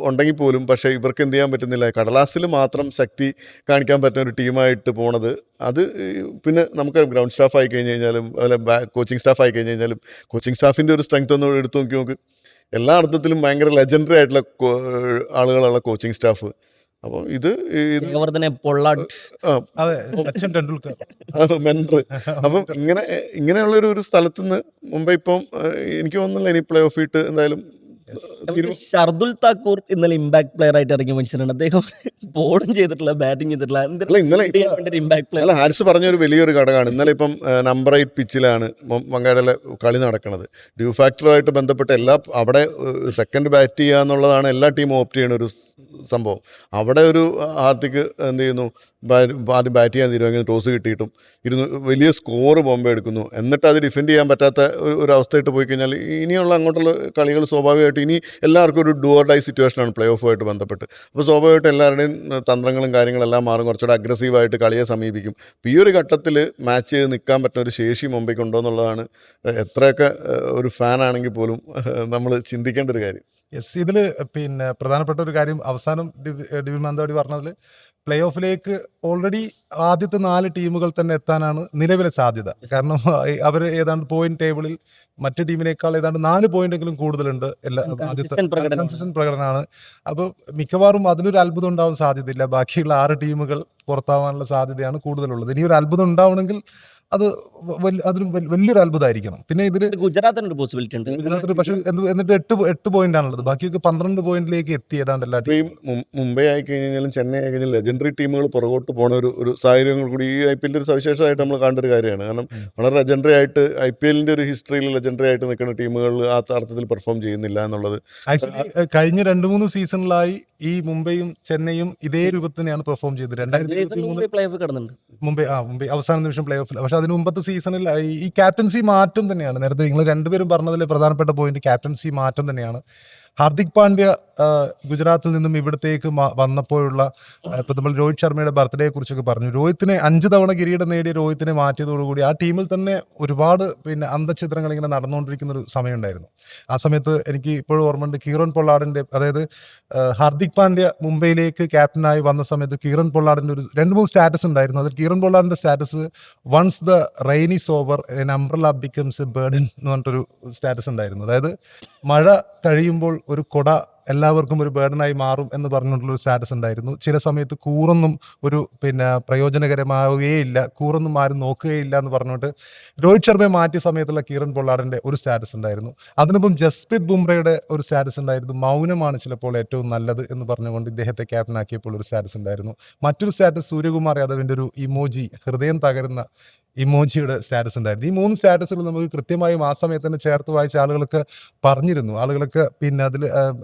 ഉണ്ടെങ്കിൽ പോലും പക്ഷേ ഇവർക്ക് എന്ത് ചെയ്യാൻ പറ്റുന്നില്ല, കടലാസിൽ മാത്രം ശക്തി കാണിക്കാൻ പറ്റുന്ന ഒരു ടീമായിട്ട് പോണത്. അത് പിന്നെ നമുക്ക് ഗ്രൗണ്ട് സ്റ്റാഫ് ആയി കഴിഞ്ഞ് കഴിഞ്ഞാലും അല്ല കോച്ചിങ് സ്റ്റാഫ് ആയി കഴിഞ്ഞ് കഴിഞ്ഞാലും കോച്ചിങ് സ്റ്റാഫിൻ്റെ ഒരു സ്ട്രെങ്ത് ഒന്ന് എടുത്ത് നോക്ക്. എല്ലാ അർത്ഥത്തിലും ഭയങ്കര ലെജൻഡറി ആയിട്ടുള്ള ആളുകളുള്ള കോച്ചിങ് സ്റ്റാഫ്. അപ്പോൾ ഇത് സച്ചിൻ ടെണ്ടുൽക്കർ മെൻഡർ. അപ്പം ഇങ്ങനെയുള്ളൊരു സ്ഥലത്ത് നിന്ന് മുംബൈ ഇപ്പം എനിക്ക് തോന്നുന്നില്ല ഇനി പ്ലേ ഓഫ് ഇട്ട് എന്തായാലും. ഷർദുൽ താക്കൂർ ഇന്നലെ ഇമ്പാക്ട് പ്ലെയർ ആയിട്ട് ഇറങ്ങിയ മനുഷ്യനാണ്. അദ്ദേഹം ബോളും ചെയ്തിട്ടില്ല, ബാറ്റിംഗ് ചെയ്തിട്ടില്ല. ഇന്നലെ ഹാരിസ് പറഞ്ഞൊരു വലിയൊരു ഘടകമാണ്. ഇന്നലെ ഇപ്പം നമ്പർ 8 പിച്ചിലാണ് വങ്കാടയിലെ കളി നടക്കുന്നത്. ഡ്യൂ ഫാക്ടറുമായിട്ട് ബന്ധപ്പെട്ട അവിടെ സെക്കൻഡ് ബാറ്റ് ചെയ്യുക എന്നുള്ളതാണ് എല്ലാ ടീമും ഓപ്റ്റ് ചെയ്യുന്ന ഒരു സംഭവം. അവിടെ ഒരു ഹാർദിക് എന്ത് ചെയ്യുന്നു, ആദ്യം ബാറ്റ് ചെയ്യാൻ തീരുമാനിക്കുന്നു, ടോസ് കിട്ടിയിട്ടും വലിയ സ്കോർ ബോംബെ എടുക്കുന്നു. എന്നിട്ട് അത് ഡിഫെൻഡ് ചെയ്യാൻ പറ്റാത്ത ഒരു അവസ്ഥയായിട്ട് പോയി കഴിഞ്ഞാൽ ഇനിയുള്ള അങ്ങോട്ടുള്ള കളികൾ സ്വാഭാവികമായിട്ട് ഇനി എല്ലാവർക്കും ഒരു ഡു ഓർ ഡൈ സിറ്റുവേഷനാണ് പ്ലേ ഓഫുമായിട്ട് ബന്ധപ്പെട്ട്. അപ്പോൾ സ്വാഭാവികമായിട്ട് എല്ലാവരുടെയും തന്ത്രങ്ങളും കാര്യങ്ങളെല്ലാം മാറും, കുറച്ചുകൂടെ അഗ്രസീവായിട്ട് കളിയെ സമീപിക്കും. അപ്പോൾ ഈ ഒരു ഘട്ടത്തിൽ മാച്ച് ചെയ്ത് നിൽക്കാൻ പറ്റുന്ന ഒരു ശേഷി മുംബൈക്ക് ഉണ്ടോ എന്നുള്ളതാണ് എത്രയൊക്കെ ഒരു ഫാനാണെങ്കിൽ പോലും നമ്മൾ ചിന്തിക്കേണ്ട ഒരു കാര്യം. യെസ്, ഇതിൽ പിന്നെ പ്രധാനപ്പെട്ട ഒരു കാര്യം അവസാനം ഡിവിൻ മാനന്തവാടി പറഞ്ഞതിൽ പ്ലേ ഓഫിലേക്ക് ഓൾറെഡി ആദ്യത്തെ 4 ടീമുകൾ തന്നെ എത്താനാണ് നിലവിലെ സാധ്യത. കാരണം അവർ ഏതാണ്ട് പോയിന്റ് ടേബിളിൽ മറ്റു ടീമിനേക്കാൾ ഏതാണ്ട് 4 പോയിന്റെങ്കിലും കൂടുതലുണ്ട്. കൺസിസ്റ്റന്റ് പ്രകടനമാണ്. അപ്പോൾ മിക്കവാറും അതിനൊരു അത്ഭുതം ഉണ്ടാവാൻ സാധ്യതയില്ല. ബാക്കിയുള്ള 6 ടീമുകൾ പുറത്താവാനുള്ള സാധ്യതയാണ് കൂടുതലുള്ളത്. ഇനി ഒരു അത്ഭുതം ഉണ്ടാവണമെങ്കിൽ അത് അതിന് വലിയൊരു അത്ഭുതമായിരിക്കണം. പിന്നെ ഇതിൽ ഗുജറാത്തിന് പോസിബിലിറ്റി ഉണ്ട്. ഗുജറാത്തിന് പക്ഷേ എന്നിട്ട് 8 പോയിന്റാണുള്ളത്. ബാക്കിയൊക്കെ 12 പോയിന്റിലേക്ക് എത്തി ഏതാണ്ട് എല്ലാ ടീം. മുംബൈ ആയി കഴിഞ്ഞാലും ചെന്നൈ ആയി കഴിഞ്ഞാൽ ലെജൻഡറി ടീമുകൾ പുറകോട്ട് പോകുന്ന ഒരു സാഹചര്യങ്ങൾ കൂടി ഈ IPL ഒരു സവിശേഷമായിട്ട് നമ്മൾ കാണേണ്ട ഒരു കാര്യമാണ്. കാരണം വളരെ ലെജൻഡറി ആയിട്ട് IPL ഒരു ഹിസ്റ്ററിയിൽ ലെജൻഡറി ആയിട്ട് നിൽക്കുന്ന ടീമുകൾ ആ അർത്ഥത്തിൽ പെർഫോം ചെയ്യുന്നില്ല എന്നുള്ളത്. ആക്ച്വലി കഴിഞ്ഞ 2-3 സീസണിലായി ഈ മുംബൈയും ചെന്നൈയും ഇതേ രൂപത്തിൽ തന്നെയാണ് പെർഫോം ചെയ്തത്. 2023 മുംബൈ അവസാന നിമിഷം പ്ലേ ഓഫിൽ. പക്ഷെ അതിന് മുമ്പത്തെ സീസണിൽ ഈ ക്യാപ്റ്റൻസി മാറ്റം തന്നെയാണ്. നേരത്തെ നിങ്ങൾ രണ്ടുപേരും പറഞ്ഞതിൽ പ്രധാനപ്പെട്ട പോയിന്റ് ക്യാപ്റ്റൻസി മാറ്റം തന്നെയാണ്. ഹാർദിക് പാണ്ഡ്യ ഗുജറാത്തിൽ നിന്നും ഇവിടത്തേക്ക് വന്നപ്പോഴുള്ള ഇപ്പം നമ്മൾ രോഹിത് ശർമ്മയുടെ ബർത്ത്ഡേയെ കുറിച്ചൊക്കെ പറഞ്ഞു. രോഹിത്തിനെ 5 തവണ കിരീടം നേടിയ രോഹിത്തിനെ മാറ്റിയതോടുകൂടി ആ ടീമിൽ തന്നെ ഒരുപാട് അന്തഃഛിദ്രങ്ങൾ ഇങ്ങനെ നടന്നുകൊണ്ടിരിക്കുന്ന ഒരു സമയമുണ്ടായിരുന്നു. ആ സമയത്ത് എനിക്ക് ഇപ്പോഴും ഓർമ്മയുണ്ട്, കീറൻ പൊള്ളാഡിൻ്റെ, അതായത് ഹാർദിക് പാണ്ഡ്യ മുംബൈയിലേക്ക് ക്യാപ്റ്റനായി വന്ന സമയത്ത് കീറൻ പൊള്ളാഡിൻ്റെ ഒരു 2-3 സ്റ്റാറ്റസ് ഉണ്ടായിരുന്നു. അതിൽ കീറൻ പൊള്ളാഡിൻ്റെ status once the rain is over an umbrella becomes a burden എന്ന് പറഞ്ഞിട്ടൊരു സ്റ്റാറ്റസ് ഉണ്ടായിരുന്നു. അതായത് മഴ കഴിയുമ്പോൾ ഒരു കൊട എല്ലാവർക്കും ഒരു ബേർഡനായി മാറും എന്ന് പറഞ്ഞുകൊണ്ടുള്ളൊരു സ്റ്റാറ്റസ് ഉണ്ടായിരുന്നു. ചില സമയത്ത് കൂറൊന്നും ഒരു പ്രയോജനകരമാവുകയില്ല, കൂറൊന്നും ആരും നോക്കുകയില്ല എന്ന് പറഞ്ഞുകൊണ്ട് രോഹിത് ശർമ്മയെ മാറ്റിയ സമയത്തുള്ള കീറൻ പൊള്ളാഡിൻ്റെ ഒരു സ്റ്റാറ്റസ് ഉണ്ടായിരുന്നു. അതിനൊപ്പം ജസ്പ്രീത് ബുംറയുടെ ഒരു സ്റ്റാറ്റസ് ഉണ്ടായിരുന്നു, മൗനമാണ് ചിലപ്പോൾ ഏറ്റവും നല്ലത് എന്ന് പറഞ്ഞുകൊണ്ട് ഇദ്ദേഹത്തെ ക്യാപ്റ്റനാക്കിയപ്പോൾ ഒരു സ്റ്റാറ്റസ് ഉണ്ടായിരുന്നു. മറ്റൊരു സ്റ്റാറ്റസ് സൂര്യകുമാർ യാദവിൻ്റെ ഒരു ഇമോജി, ഹൃദയം തകരുന്ന ഇമോജിയുടെ സ്റ്റാറ്റസ് ഉണ്ടായിരുന്നു. ഈ 3 സ്റ്റാറ്റസുകൾ നമുക്ക് കൃത്യമായും ആ സമയത്ത് തന്നെ ചേർത്ത് വായിച്ച ആളുകളൊക്കെ പറഞ്ഞിരുന്നു. ആളുകളൊക്കെ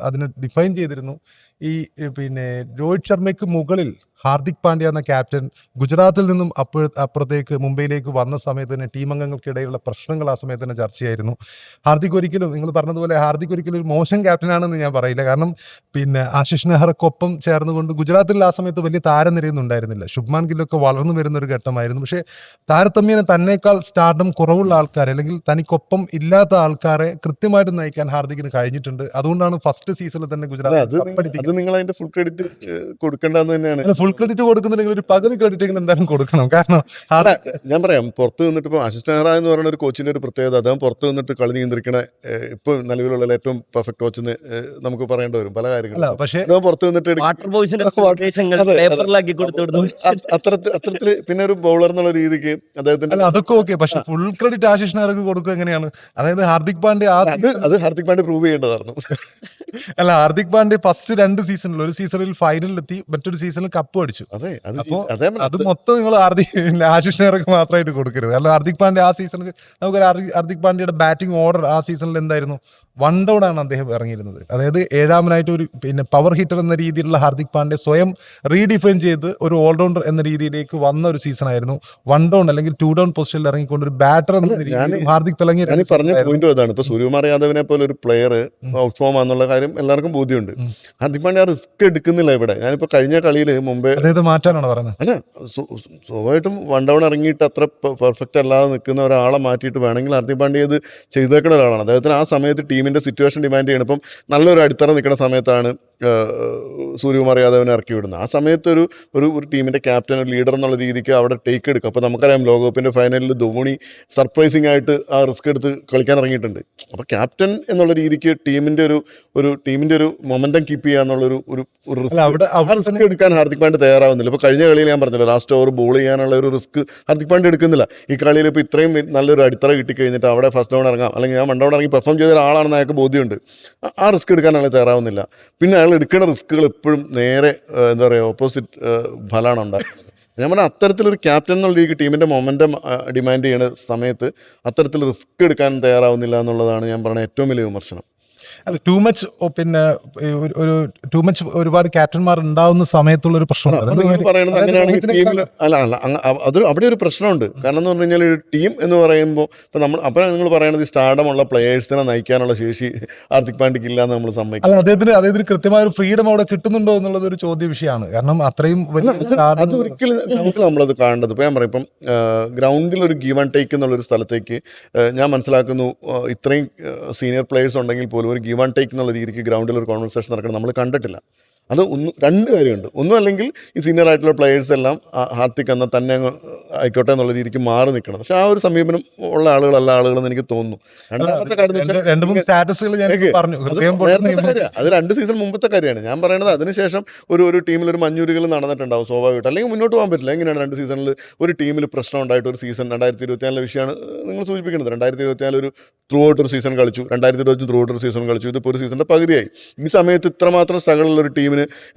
അതിനെ ഡിഫൈൻ ചെയ്തിരുന്നു. ഈ രോഹിത് ശർമ്മയ്ക്ക് മുകളിൽ ഹാർദിക് പാണ്ഡ്യ എന്ന ക്യാപ്റ്റൻ ഗുജറാത്തിൽ നിന്നും അപ്പുറത്തേക്ക് മുംബൈയിലേക്ക് വന്ന സമയത്ത് തന്നെ ടീം അംഗങ്ങൾക്കിടയിലുള്ള പ്രശ്നങ്ങൾ ആ സമയത്ത് തന്നെ ചർച്ചയായിരുന്നു. ഹാർദിക് ഒരിക്കലും, നിങ്ങൾ പറഞ്ഞതുപോലെ ഹാർദിക് ഒരിക്കലും ഒരു മോശം ക്യാപ്റ്റനാണെന്ന് ഞാൻ പറയില്ല. കാരണം ആശിഷ് നെഹ്റക്കൊപ്പം ചേർന്നുകൊണ്ട് ഗുജറാത്തിൽ ആ സമയത്ത് വലിയ താരനിരയൊന്നും ഉണ്ടായിരുന്നില്ല. ശുഭ്മാൻ ഗില്ലൊക്കെ വളർന്നു വരുന്നൊരു ഘട്ടമായിരുന്നു. പക്ഷേ താരതമ്യേന തന്നേക്കാൾ സ്റ്റാർഡം കുറവുള്ള ആൾക്കാരെ, അല്ലെങ്കിൽ തനിക്കൊപ്പം ഇല്ലാത്ത ആൾക്കാരെ കൃത്യമായിട്ട് നയിക്കാൻ ഹാർദിക്കിന് കഴിഞ്ഞിട്ടുണ്ട്. അതുകൊണ്ടാണ് ഫസ്റ്റ് സീസണിൽ തന്നെ ഗുജറാത്ത് ഇത് നിങ്ങൾ അതിന്റെ ഫുൾ ക്രെഡിറ്റ് കൊടുക്കേണ്ടതെന്ന് തന്നെയാണ്. ഫുൾ ക്രെഡിറ്റ് കൊടുക്കുന്നുണ്ടെങ്കിൽ ഒരു പകുതി ക്രെഡിറ്റ് എങ്കിലും എന്തായാലും കൊടുക്കണം. കാരണം ഞാൻ പറയാം, പുറത്ത് നിന്നിട്ട് ഇപ്പോൾ ആശിഷ് നെഹ്റ എന്ന് പറയുന്ന ഒരു കോച്ചിന്റെ ഒരു പ്രത്യേകത, അദ്ദേഹം പുറത്ത് നിന്നിട്ട് കളി നിയന്ത്രിക്കണ ഇപ്പോൾ നിലവിലുള്ള ഏറ്റവും പെർഫെക്റ്റ് കോച്ചെന്ന് നമുക്ക് പറയേണ്ടി വരും പല കാര്യങ്ങളും. പക്ഷേ അദ്ദേഹം പുറത്ത് നിന്നിട്ട് വാട്ടർ ബോയ്സിന്റെ നിർദ്ദേശങ്ങൾ പേപ്പറിലാക്കി കൊടുത്തു. അത്തരത്തില് പിന്നെ ഒരു ബൗളർ എന്നുള്ള രീതിക്ക് അദ്ദേഹത്തിന്റെ അതൊക്കെ ഓക്കെ. പക്ഷെ ഫുൾ ക്രെഡിറ്റ് ആശിഷ് നെഹ്റക്ക് കൊടുക്കുക എങ്ങനെയാണ്? അതായത് ഹാർദിക് പാണ്ഡ്യ അത് ഹാർദിക് പാണ്ഡ്യ പ്രൂവ് ചെയ്യേണ്ടതായിരുന്നു. അല്ല, ഹാർദിക് പാണ്ഡ്യ ഫസ്റ്റ് 2 സീസണിൽ, ഒരു സീസണിൽ ഫൈനലിലെത്തി, മറ്റൊരു സീസണിൽ കപ്പ് അടിച്ചു. അതെ, അപ്പോ അത് മൊത്തം നിങ്ങൾ ആശിഷ് നെഹ്റക്ക് മാത്രമായിട്ട് കൊടുക്കരുത്. കാരണം ഹാർദിക് പാണ്ഡ്യ ആ സീസണിൽ നമുക്ക് ഹാർദിക് പാണ്ഡ്യയുടെ ബാറ്റിംഗ് ഓർഡർ ആ സീസണിൽ എന്തായിരുന്നു? 1 ഡൗൺ ആണ് അദ്ദേഹം ഇറങ്ങിയിരുന്നത്. അതായത് 7ാമനായിട്ട് ഒരു പവർ ഹിറ്റർ എന്ന രീതിയിലുള്ള ഹാർദിക് പാണ്ഡ്യ സ്വയം റീഡിഫൈൻ ചെയ്ത് ഒരു ഓൾറൗണ്ടർ എന്ന രീതിയിലേക്ക് വന്ന ഒരു സീസൺ ആയിരുന്നു. 1 ഡൗൺ അല്ലെങ്കിൽ 2 ഡൗൺ പൊസിഷനിൽ ഇറങ്ങിക്കൊണ്ട് ഒരു ബാറ്റർ എന്ന രീതിയിൽ ഹാർദിക് തിളങ്ങി. ഞാൻ പറഞ്ഞ പോയിന്റും അതാണ്. ഇപ്പൊ സൂര്യകുമാർ യാദവിനെ പോലെ ഒരു പ്ലെയർ ഔട്ട് ഫോം ആണെന്നുള്ള കാര്യം എല്ലാവർക്കും ബോധ്യമുണ്ട്. ഹാർദിക് പാണ്ഡ്യ റിസ്ക് എടുക്കുന്നില്ല ഇവിടെ. ഞാനിപ്പോ കഴിഞ്ഞ കളിയിൽ മുമ്പേ അതായത് മാറ്റാനാണ് പറയുന്നത്. അല്ല, സ്വാഭാവികമായിട്ടും 1 ഡൗൺ ഇറങ്ങിയിട്ട് അത്ര പെർഫെക്റ്റ് അല്ലാതെ നിൽക്കുന്ന ഒരാളെ മാറ്റിയിട്ട് വേണമെങ്കിൽ ഹാർദിക് പാണ്ഡ്യ ഇത് ചെയ്തേക്കുന്ന ഒരാളാണ്. അദ്ദേഹത്തിന് ആ സമയത്ത് ടീമിന്റെ സിറ്റുവേഷൻ ഡിമാൻഡ് ചെയ്യണം. ഇപ്പം നല്ലൊരു അടിത്തറ നിൽക്കുന്ന സമയത്താണ് സൂര്യകുമാർ യാദവിനെ ഇറക്കി വിടുന്നത്. ആ സമയത്ത് ഒരു ടീമിൻ്റെ ക്യാപ്റ്റൻ, ഒരു ലീഡർ എന്നുള്ള രീതിക്ക് അവിടെ ടേക്ക് എടുക്കും. അപ്പോൾ നമുക്കറിയാം, ലോകകപ്പിൻ്റെ ഫൈനലിൽ ധോണി സർപ്രൈസിങ് ആയിട്ട് ആ റിസ്ക് എടുത്ത് കളിക്കാൻ ഇറങ്ങിയിട്ടുണ്ട്. അപ്പോൾ ക്യാപ്റ്റൻ എന്നുള്ള രീതിക്ക് ടീമിൻ്റെ ഒരു മൊമെൻറ്റം കീപ്പ് ചെയ്യുക എന്നുള്ളൊരു റിസ്ക് എടുക്കാൻ ഹാർദിക് പാണ്ഡ്യ തയ്യാറാവുന്നില്ല. ഇപ്പോൾ കഴിഞ്ഞ കളിയിൽ ഞാൻ പറഞ്ഞില്ല, ലാസ്റ്റ് ഓവർ ബോൾ ചെയ്യാനുള്ള ഒരു റിസ്ക് ഹാർദിക് പാണ്ഡ്യ എടുക്കുന്നില്ല. ഈ കളിയിൽ ഇപ്പോൾ ഇത്രയും നല്ലൊരു അടിത്തറ കിട്ടിക്കഴിഞ്ഞിട്ട് അവിടെ ഫസ്റ്റ് ഡൗൺ ഇറങ്ങാം, അല്ലെങ്കിൽ ഞാൻ 1 ഡൗൺ ഇറങ്ങി പെർഫോം ചെയ്ത ഒരാളാണെന്ന് അയാൾക്ക് ബോധ്യമുണ്ട്. ആ റിസ്ക് എടുക്കാൻ അയാൾ തയ്യാറാവുന്നില്ല. പിന്നെ അയാൾ എടുക്കുന്ന റിസ്കുകൾ എപ്പോഴും നേരെ എന്താ പറയുക, ഓപ്പോസിറ്റ് ഫലമാണ് ഉണ്ടാക്കുന്നത്. ഞാൻ പറഞ്ഞാൽ, അത്തരത്തിലൊരു ക്യാപ്റ്റൻ എന്നുള്ള രീതിക്ക് ടീമിൻ്റെ മൊമെൻറ്റം ഡിമാൻഡ് ചെയ്യുന്ന സമയത്ത് അത്തരത്തിൽ റിസ്ക് എടുക്കാൻ തയ്യാറാവുന്നില്ല എന്നുള്ളതാണ് ഞാൻ പറയുന്ന ഏറ്റവും വലിയ വിമർശനം. അല്ല, ടു മച്ച് ഒരുപാട് ക്യാപ്റ്റന്മാർ ഉണ്ടാവുന്ന സമയത്തുള്ള ഒരു പ്രശ്നമാണ്. പറയുന്നത് അങ്ങനെയാണെങ്കിൽ ടീമിൽ അവിടെ ഒരു പ്രശ്നമുണ്ട്. കാരണം എന്ന് പറഞ്ഞു കഴിഞ്ഞാൽ, ടീം എന്ന് പറയുമ്പോൾ ഇപ്പം നിങ്ങൾ പറയുന്നത് സ്റ്റാർഡമുള്ള പ്ലെയേഴ്സിനെ നയിക്കാനുള്ള ശേഷി ഹാർദിക് പാണ്ഡ്യക്ക് ഇല്ല എന്ന് നമ്മൾ സമ്മതിക്കും. അല്ല, അദ്ദേഹത്തിന് കൃത്യമായ ഒരു ഫ്രീഡം അവിടെ കിട്ടുന്നുണ്ടോ എന്നുള്ളത് ഒരു ചോദ്യ വിഷയമാണ്. കാരണം അത്രയും അതൊരിക്കലും നമ്മളത് കാണേണ്ടത്. ഇപ്പം ഞാൻ പറയും, ഇപ്പം ഗ്രൗണ്ടിൽ ഒരു ഗീവ് ആൻഡ് ടേക്ക് എന്നുള്ളൊരു സ്ഥലത്തേക്ക് ഞാൻ മനസ്സിലാക്കുന്നു, ഇത്രയും സീനിയർ പ്ലെയേഴ്സ് ഉണ്ടെങ്കിൽ പോലും ഒരു ഗീവ് ആൻഡ് ടേക്ക് എന്നുള്ള രീതിക്ക് ഗ്രൗണ്ടിൽ ഒരു കോൺവെർസേഷൻ നടക്കണം നമ്മൾ കണ്ടിട്ടില്ല. അത് 2 കാര്യമുണ്ട്. ഒന്നും അല്ലെങ്കിൽ ഈ സീനിയർ ആയിട്ടുള്ള പ്ലെയേഴ്സ് എല്ലാം ഹാർദിക് എന്ന തന്നെ അങ്ങ് ആയിക്കോട്ടെ എന്നുള്ള രീതിക്ക് മാറി നിൽക്കണം. പക്ഷെ ആ ഒരു സമീപനം ഉള്ള ആളുകളല്ല ആളുകളെന്ന് എനിക്ക് തോന്നുന്നു. രണ്ടാമത്തെ കാര്യം അത് 2 സീസൺ മുമ്പത്തെ കാര്യമാണ് ഞാൻ പറയുന്നത്. അതിനുശേഷം ഒരു ടീമിൽ ഒരു മഞ്ഞുരുകൾ നടന്നിട്ടുണ്ടാവും സ്വാഭാവികമായിട്ട്, അല്ലെങ്കിൽ മുന്നോട്ട് പോകാൻ പറ്റില്ല. എങ്ങനെയാണ് 2 സീസണിൽ ഒരു ടീമിൽ പ്രശ്നം ഉണ്ടായിട്ട് ഒരു സീസൺ 2024 വിഷയമാണ് നിങ്ങൾ സൂചിപ്പിക്കുന്നത്. 2024 ഒരു ത്രൂ ഔട്ട് ഒരു സീസൺ കളിച്ചു, 2025 ത്രൂ ഔട്ട് ഒരു സീസൺ കളിച്ചു. ഇതിപ്പോൾ ഒരു സീസണിൻ്റെ പകുതിയായി. ഈ സമയത്ത് ഇത്രമാത്രം സ്ട്രഗിളുള്ള ഒരു ടീമിന്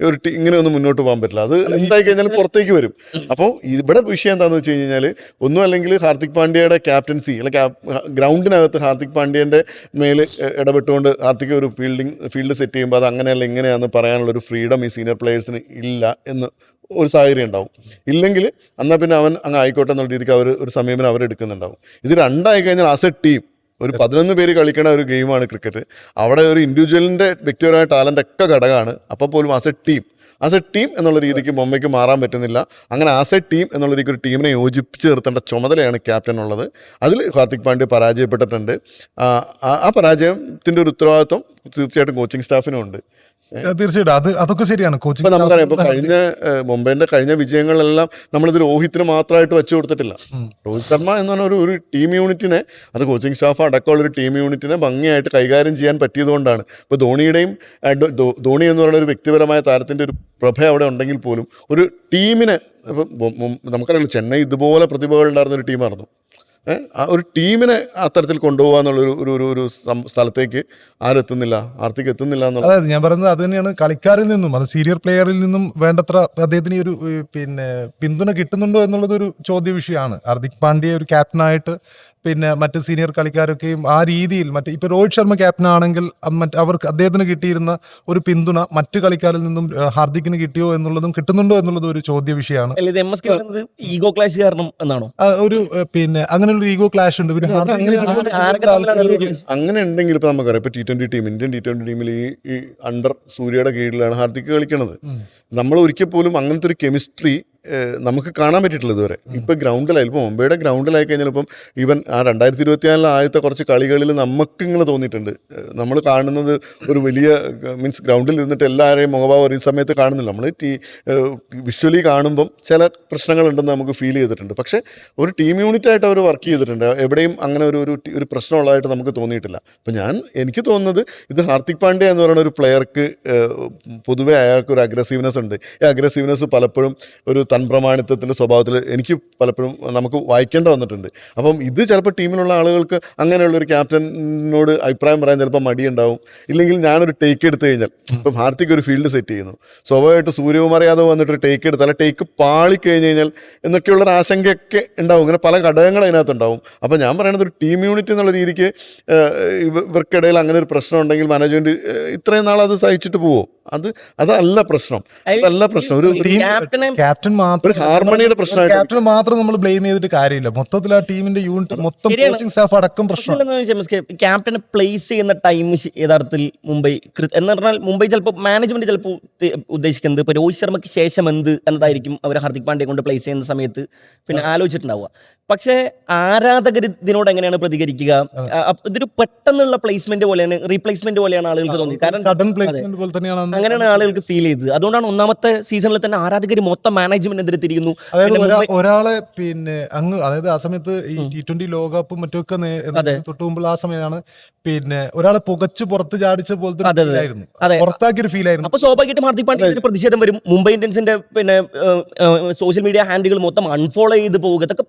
ഇങ്ങനെ ഒന്നും മുന്നോട്ട് പോകാൻ പറ്റില്ല. അത് എന്തായി കഴിഞ്ഞാൽ പുറത്തേക്ക് വരും. അപ്പോൾ ഇവിടെ വിഷയം എന്താണെന്ന് വെച്ച് കഴിഞ്ഞാൽ, ഒന്നും അല്ലെങ്കിൽ ഹാർദിക് പാണ്ഡ്യയുടെ ക്യാപ്റ്റൻസി അല്ലെങ്കിൽ ഗ്രൗണ്ടിനകത്ത് ഹാർദിക് പാണ്ഡ്യൻ്റെ മേൽ ഇടപെട്ടുകൊണ്ട് ഹാർദിക് ഒരു ഫീൽഡ് സെറ്റ് ചെയ്യുമ്പോൾ അത് അങ്ങനെയല്ല ഇങ്ങനെയാണെന്ന് പറയാനുള്ളൊരു ഫ്രീഡം ഈ സീനിയർ പ്ലെയേഴ്സിന് ഇല്ല എന്ന് ഒരു സാഹചര്യം ഉണ്ടാവും. ഇല്ലെങ്കിൽ എന്നാൽ പിന്നെ അവൻ അങ്ങ് ആയിക്കോട്ടെ എന്നുള്ള രീതിക്ക് ഒരു സമീപനം അവരെടുക്കുന്നുണ്ടാവും. ഇത് 2 ആയി കഴിഞ്ഞാൽ ആസ് എ ടീം ഒരു 11 പേര് കളിക്കുന്ന ഒരു ഗെയിമാണ് ക്രിക്കറ്റ്. അവിടെ ഒരു ഇൻഡിവിജ്വലിൻ്റെ വ്യക്തിപരമായ ടാലൻ്റ് ഒക്കെ ഘടകമാണ്. അപ്പോൾ പോലും ആസ് എ ടീം എന്നുള്ള രീതിക്ക് മുംബൈക്ക് മാറാൻ പറ്റുന്നില്ല. അങ്ങനെ ആസ് എ ടീം എന്നുള്ള രീതിക്ക് ഒരു ടീമിനെ യോജിപ്പിച്ച് നിർത്തേണ്ട ചുമതലയാണ് ക്യാപ്റ്റൻ ഉള്ളത്. അതിൽ ഹാർദിക് പാണ്ഡ്യ പരാജയപ്പെട്ടിട്ടുണ്ട്. ആ പരാജയത്തിൻ്റെ ഒരു ഉത്തരവാദിത്വം തീർച്ചയായിട്ടും കോച്ചിങ് സ്റ്റാഫിനും ഉണ്ട്. തീർച്ചയായിട്ടും അതൊക്കെ ശരിയാണ്. കോച്ചിങ് നമുക്കറിയാം, ഇപ്പോൾ മുംബൈൻ്റെ കഴിഞ്ഞ വിജയങ്ങളെല്ലാം നമ്മളിത് രോഹിത്തിന് മാത്രമായിട്ട് വെച്ചു കൊടുത്തിട്ടില്ല. രോഹിത് ശർമ്മ എന്ന് പറഞ്ഞ ഒരു ടീം യൂണിറ്റിനെ, അത് കോച്ചിങ് സ്റ്റാഫ് അടക്കമുള്ള ഒരു ടീം യൂണിറ്റിനെ ഭംഗിയായിട്ട് കൈകാര്യം ചെയ്യാൻ പറ്റിയതുകൊണ്ടാണ്. ഇപ്പോൾ ധോണി എന്ന് പറയുന്ന ഒരു വ്യക്തിപരമായ താരത്തിൻ്റെ ഒരു പ്രഭ അവിടെ ഉണ്ടെങ്കിൽ പോലും ഒരു ടീമിനെ, ഇപ്പം നമുക്കറിയാം, ചെന്നൈ ഇതുപോലെ പ്രതിഭകളുണ്ടായിരുന്ന ഒരു ടീമായിരുന്നു. ഒരു ടീമിനെ അത്തരത്തിൽ കൊണ്ടുപോകുക എന്നുള്ളൊരു സ്ഥലത്തേക്ക് ആരെത്തുന്നില്ല, ഹാർദിക് എത്തുന്നില്ല എന്നുള്ളത്. അതായത് ഞാൻ പറയുന്നത് അത് തന്നെയാണ്. കളിക്കാരിൽ നിന്നും, അത് സീനിയർ പ്ലെയറിൽ നിന്നും വേണ്ടത്ര അദ്ദേഹത്തിന് ഒരു പിന്തുണ കിട്ടുന്നുണ്ടോ എന്നുള്ളതൊരു ചോദ്യ വിഷയമാണ്. ഹാർദിക് പാണ്ഡ്യ ഒരു ക്യാപ്റ്റനായിട്ട് മറ്റ് സീനിയർ കളിക്കാരൊക്കെയും ആ രീതിയിൽ ഇപ്പോൾ രോഹിത് ശർമ്മ ക്യാപ്റ്റനാണെങ്കിൽ അവർക്ക് അദ്ദേഹത്തിന് കിട്ടിയിരുന്ന ഒരു പിന്തുണ മറ്റു കളിക്കാരിൽ നിന്നും ഹാർദിക്കിന് കിട്ടിയോ എന്നുള്ളതും കിട്ടുന്നുണ്ടോ എന്നുള്ളതും ഒരു ചോദ്യ വിഷയമാണ്. ഈഗോ ക്ലാഷ് കാരണം എന്നാണോ ഒരു അങ്ങനെ ഒരു ഈഗോ ക്ലാഷ് ഉണ്ട്. അങ്ങനെ ഉണ്ടെങ്കിൽ ഇപ്പോൾ നമുക്കറിയാം, ഇപ്പോൾ ഇന്ത്യൻ T20 ടീമിൽ ഈ അണ്ടർ സൂര്യയുടെ കീഴിലാണ് ഹാർദിക് കളിക്കുന്നത്. നമ്മൾ ഒരിക്കൽ പോലും അങ്ങനത്തെ ഒരു കെമിസ്ട്രി നമുക്ക് കാണാൻ പറ്റിയിട്ടില്ല ഇതുവരെ. ഇപ്പോൾ ഗ്രൗണ്ടിലായി, ഇപ്പോൾ മുംബൈയുടെ ഗ്രൗണ്ടിലായി കഴിഞ്ഞാൽ ഇപ്പം ഈവൻ ആ 2024 ആദ്യത്തെ കുറച്ച് കളികളിൽ നമുക്കിങ്ങനെ തോന്നിയിട്ടുണ്ട്, നമ്മൾ കാണുന്നത് ഒരു വലിയ മീൻസ് ഗ്രൗണ്ടിൽ ഇരുന്നിട്ട് എല്ലാവരെയും മുഖഭാവം ഈ സമയത്ത് കാണുന്നില്ല. നമ്മൾ വിഷ്വലി കാണുമ്പം ചില പ്രശ്നങ്ങളുണ്ടെന്ന് നമുക്ക് ഫീൽ ചെയ്തിട്ടുണ്ട്. പക്ഷേ ഒരു ടീം യൂണിറ്റായിട്ട് അവർ വർക്ക് ചെയ്തിട്ടുണ്ട്. എവിടെയും അങ്ങനെ ഒരു പ്രശ്നമുള്ളതായിട്ട് നമുക്ക് തോന്നിയിട്ടില്ല. അപ്പോൾ എനിക്ക് തോന്നുന്നത് ഇത് ഹാർദിക് പാണ്ഡ്യ എന്ന് പറയുന്ന ഒരു പ്ലെയർക്ക് പൊതുവെ അയാൾക്ക് ഒരു അഗ്രസീവ്നെസ് ഉണ്ട്. ഈ അഗ്രസീവ്നെസ് പലപ്പോഴും ഒരു തൻപ്രമാണിത്വത്തിൻ്റെ സ്വഭാവത്തിൽ എനിക്ക് പലപ്പോഴും നമുക്ക് വായിക്കേണ്ട വന്നിട്ടുണ്ട്. അപ്പം ഇത് ചിലപ്പോൾ ടീമിലുള്ള ആളുകൾക്ക് അങ്ങനെയുള്ളൊരു ക്യാപ്റ്റനോട് അഭിപ്രായം പറയാൻ ചിലപ്പോൾ മടിയുണ്ടാവും. ഇല്ലെങ്കിൽ ഞാനൊരു ടേക്ക് എടുത്തു കഴിഞ്ഞാൽ, ഇപ്പം ഹാർദിക് ഒരു ഫീൽഡ് സെറ്റ് ചെയ്യുന്നു, സ്വാഭാവികമായിട്ട് സൂര്യകുമാർ യാദവ് വന്നിട്ട് ടേക്ക് എടുത്താൽ ആ ടേക്ക് പാളിക്കഴിഞ്ഞ് കഴിഞ്ഞാൽ എന്നൊക്കെയുള്ളൊരു ആശങ്കയൊക്കെ ഉണ്ടാവും. ഇങ്ങനെ പല ഘടകങ്ങൾ അതിനകത്തുണ്ടാവും. അപ്പോൾ ഞാൻ പറയുന്നത് ഒരു ടീം യൂണിറ്റ് എന്നുള്ള രീതിക്ക് ഇവർക്കിടയിൽ അങ്ങനെ ഒരു പ്രശ്നം ഉണ്ടെങ്കിൽ മാനേജ്മെൻറ്റ് ഇത്രയും നാൾ അത് സഹിച്ചിട്ട് പോവോ? അതല്ല പ്രശ്നം. ഒരു ക്യാപ്റ്റൻ ഒരു ഹാർമണിയുടെ പ്രശ്നമായിട്ട് ക്യാപ്റ്റൻ മാത്രം നമ്മൾ ബ്ലെയിം ചെയ്തിട്ട് കാര്യമില്ല. മൊത്തത്തിൽ ആ ടീമിന്റെ യൂണിറ്റ് മൊത്തം കോച്ചിങ് സ്റ്റാഫ് അടക്കം പ്രശ്നം. ക്യാപ്റ്റനെ പ്ലേസ് ചെയ്യുന്ന ടൈം യഥാർത്ഥത്തിൽ മുംബൈ എന്ന് പറഞ്ഞാൽ മുംബൈ ചിലപ്പോൾ മാനേജ്മെന്റ് ചിലപ്പോൾ ഉദ്ദേശിക്കുന്നത് ഇപ്പോൾ രോഹിത് ശർമ്മയ്ക്ക് ശേഷം എന്ത് എന്നതായിരിക്കും അവർ ഹാർദിക് പാണ്ഡ്യയെ കൊണ്ട് പ്ലേസ് ചെയ്യുന്ന സമയത്ത് പിന്നെ ആലോചിച്ചിട്ടുണ്ടാവുക. പക്ഷേ ആരാധകർ ഇതിനോട് എങ്ങനെയാണ് പ്രതികരിക്കുക? ഇതൊരു പെട്ടെന്നുള്ള പ്ലേസ്മെന്റ് പോലെയാണ്, റീപ്ലേസ്മെന്റ് പോലെയാണ് ആളുകൾക്ക് തോന്നി. കാരണം സഡൻ പ്ലേസ്മെന്റ് പോലെ തന്നെയാണ് അങ്ങനെയാണ് ആളുകൾക്ക് ഫീൽ ചെയ്തത്. അതുകൊണ്ടാണ് ഒന്നാമത്തെ സീസണിൽ തന്നെ ആരാധകർ മൊത്തം മാനേജ്മെന്റിനെതിരെ തിരിയുന്നു. അതായത് ഒരാളെ പിന്നെ അതായത് ആ സമയത്ത് ഈ T20 ലോകകപ്പും മറ്റൊക്കെ തൊട്ട് മുമ്പ് ആ സമയത്താണ് പിന്നെ ഒരാളെ പുകച്ച് പുറത്ത് ചാടിച്ച പോലത്തെ പുറത്താക്കിയൊരു ഫീൽ ആയിരുന്നു. അപ്പൊ സ്വാഭാവികമായിട്ടും ഹാർദിക് പാണ്ഡ്യത്തിന് പ്രതിഷേധം വരും. മുംബൈ ഇന്ത്യൻസിന്റെ പിന്നെ സോഷ്യൽ മീഡിയ ഹാൻഡിലുകൾ മൊത്തം അൺഫോളോ ചെയ്ത് പോവുക, ഇതൊക്കെ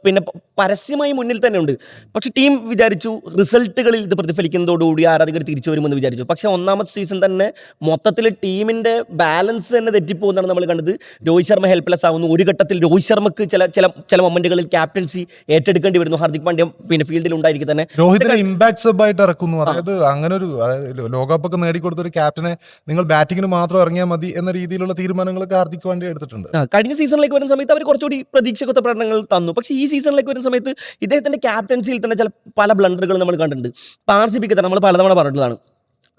പിന്നെ പരസ്യമായി മുന്നിൽ തന്നെ ഉണ്ട്. പക്ഷെ ടീം വിചാരിച്ചു റിസൾട്ടുകളിൽ ഇത് പ്രതിഫലിക്കുന്നതോടുകൂടി ആരാധകർ തിരിച്ചു വരുമെന്ന് വിചാരിച്ചു. പക്ഷെ ഒന്നാമത്തെ സീസൺ തന്നെ മൊത്തത്തിൽ ടീമിന്റെ ബാലൻസ് തന്നെ തെറ്റിപ്പോകുന്നതാണ് നമ്മൾ കണ്ടത്. രോഹിത് ശർമ്മ ഹെൽപ്ലെസ് ആവുന്നു. ഒരു ഘട്ടത്തിൽ രോഹിത് ശർമ്മക്ക് ചില മൊമെന്റുകളിൽ ക്യാപ്റ്റൻസി ഏറ്റെടുക്കേണ്ടി വരുന്നു. ഹാർദിക് പാണ്ഡ്യ പിന്നെ ഫീൽഡിൽ ഉണ്ടായിരിക്കും തന്നെ. രോഹിതിനെ ഇമ്പാക്ട് സബ് ആയിട്ട് ഇറക്കുന്നു. അതായത് അങ്ങനെ ഒരു ലോകകപ്പൊക്കെ നേടിക്കൊടുത്ത ഒരു ക്യാപ്റ്റനെ നിങ്ങൾ ബാറ്റിങ്ങിന് മാത്രം ഇറങ്ങിയാൽ മതി എന്ന രീതിയിലുള്ള തീരുമാനങ്ങളൊക്കെ ഹാർദിക് പാണ്ഡ്യ എടുത്തിട്ടുണ്ട്. കഴിഞ്ഞ സീസണിലേക്ക് വരുന്ന സമയത്ത് അവർ കുറച്ചുകൂടി പ്രതീക്ഷക്കൊത്ത പ്രകടനങ്ങൾ തന്നു. പക്ഷേ ഈ സീസണിലേക്ക് വരുന്ന സമയത്ത് ഇദ്ദേഹത്തിന്റെ ക്യാപ്റ്റൻസിയിൽ തന്നെ പല ബ്ലണ്ടറുകൾ നമ്മൾ കണ്ടിട്ടുണ്ട്. RCB തന്നെ നമ്മൾ പലതവണ പറഞ്ഞിട്ടുള്ളതാണ്.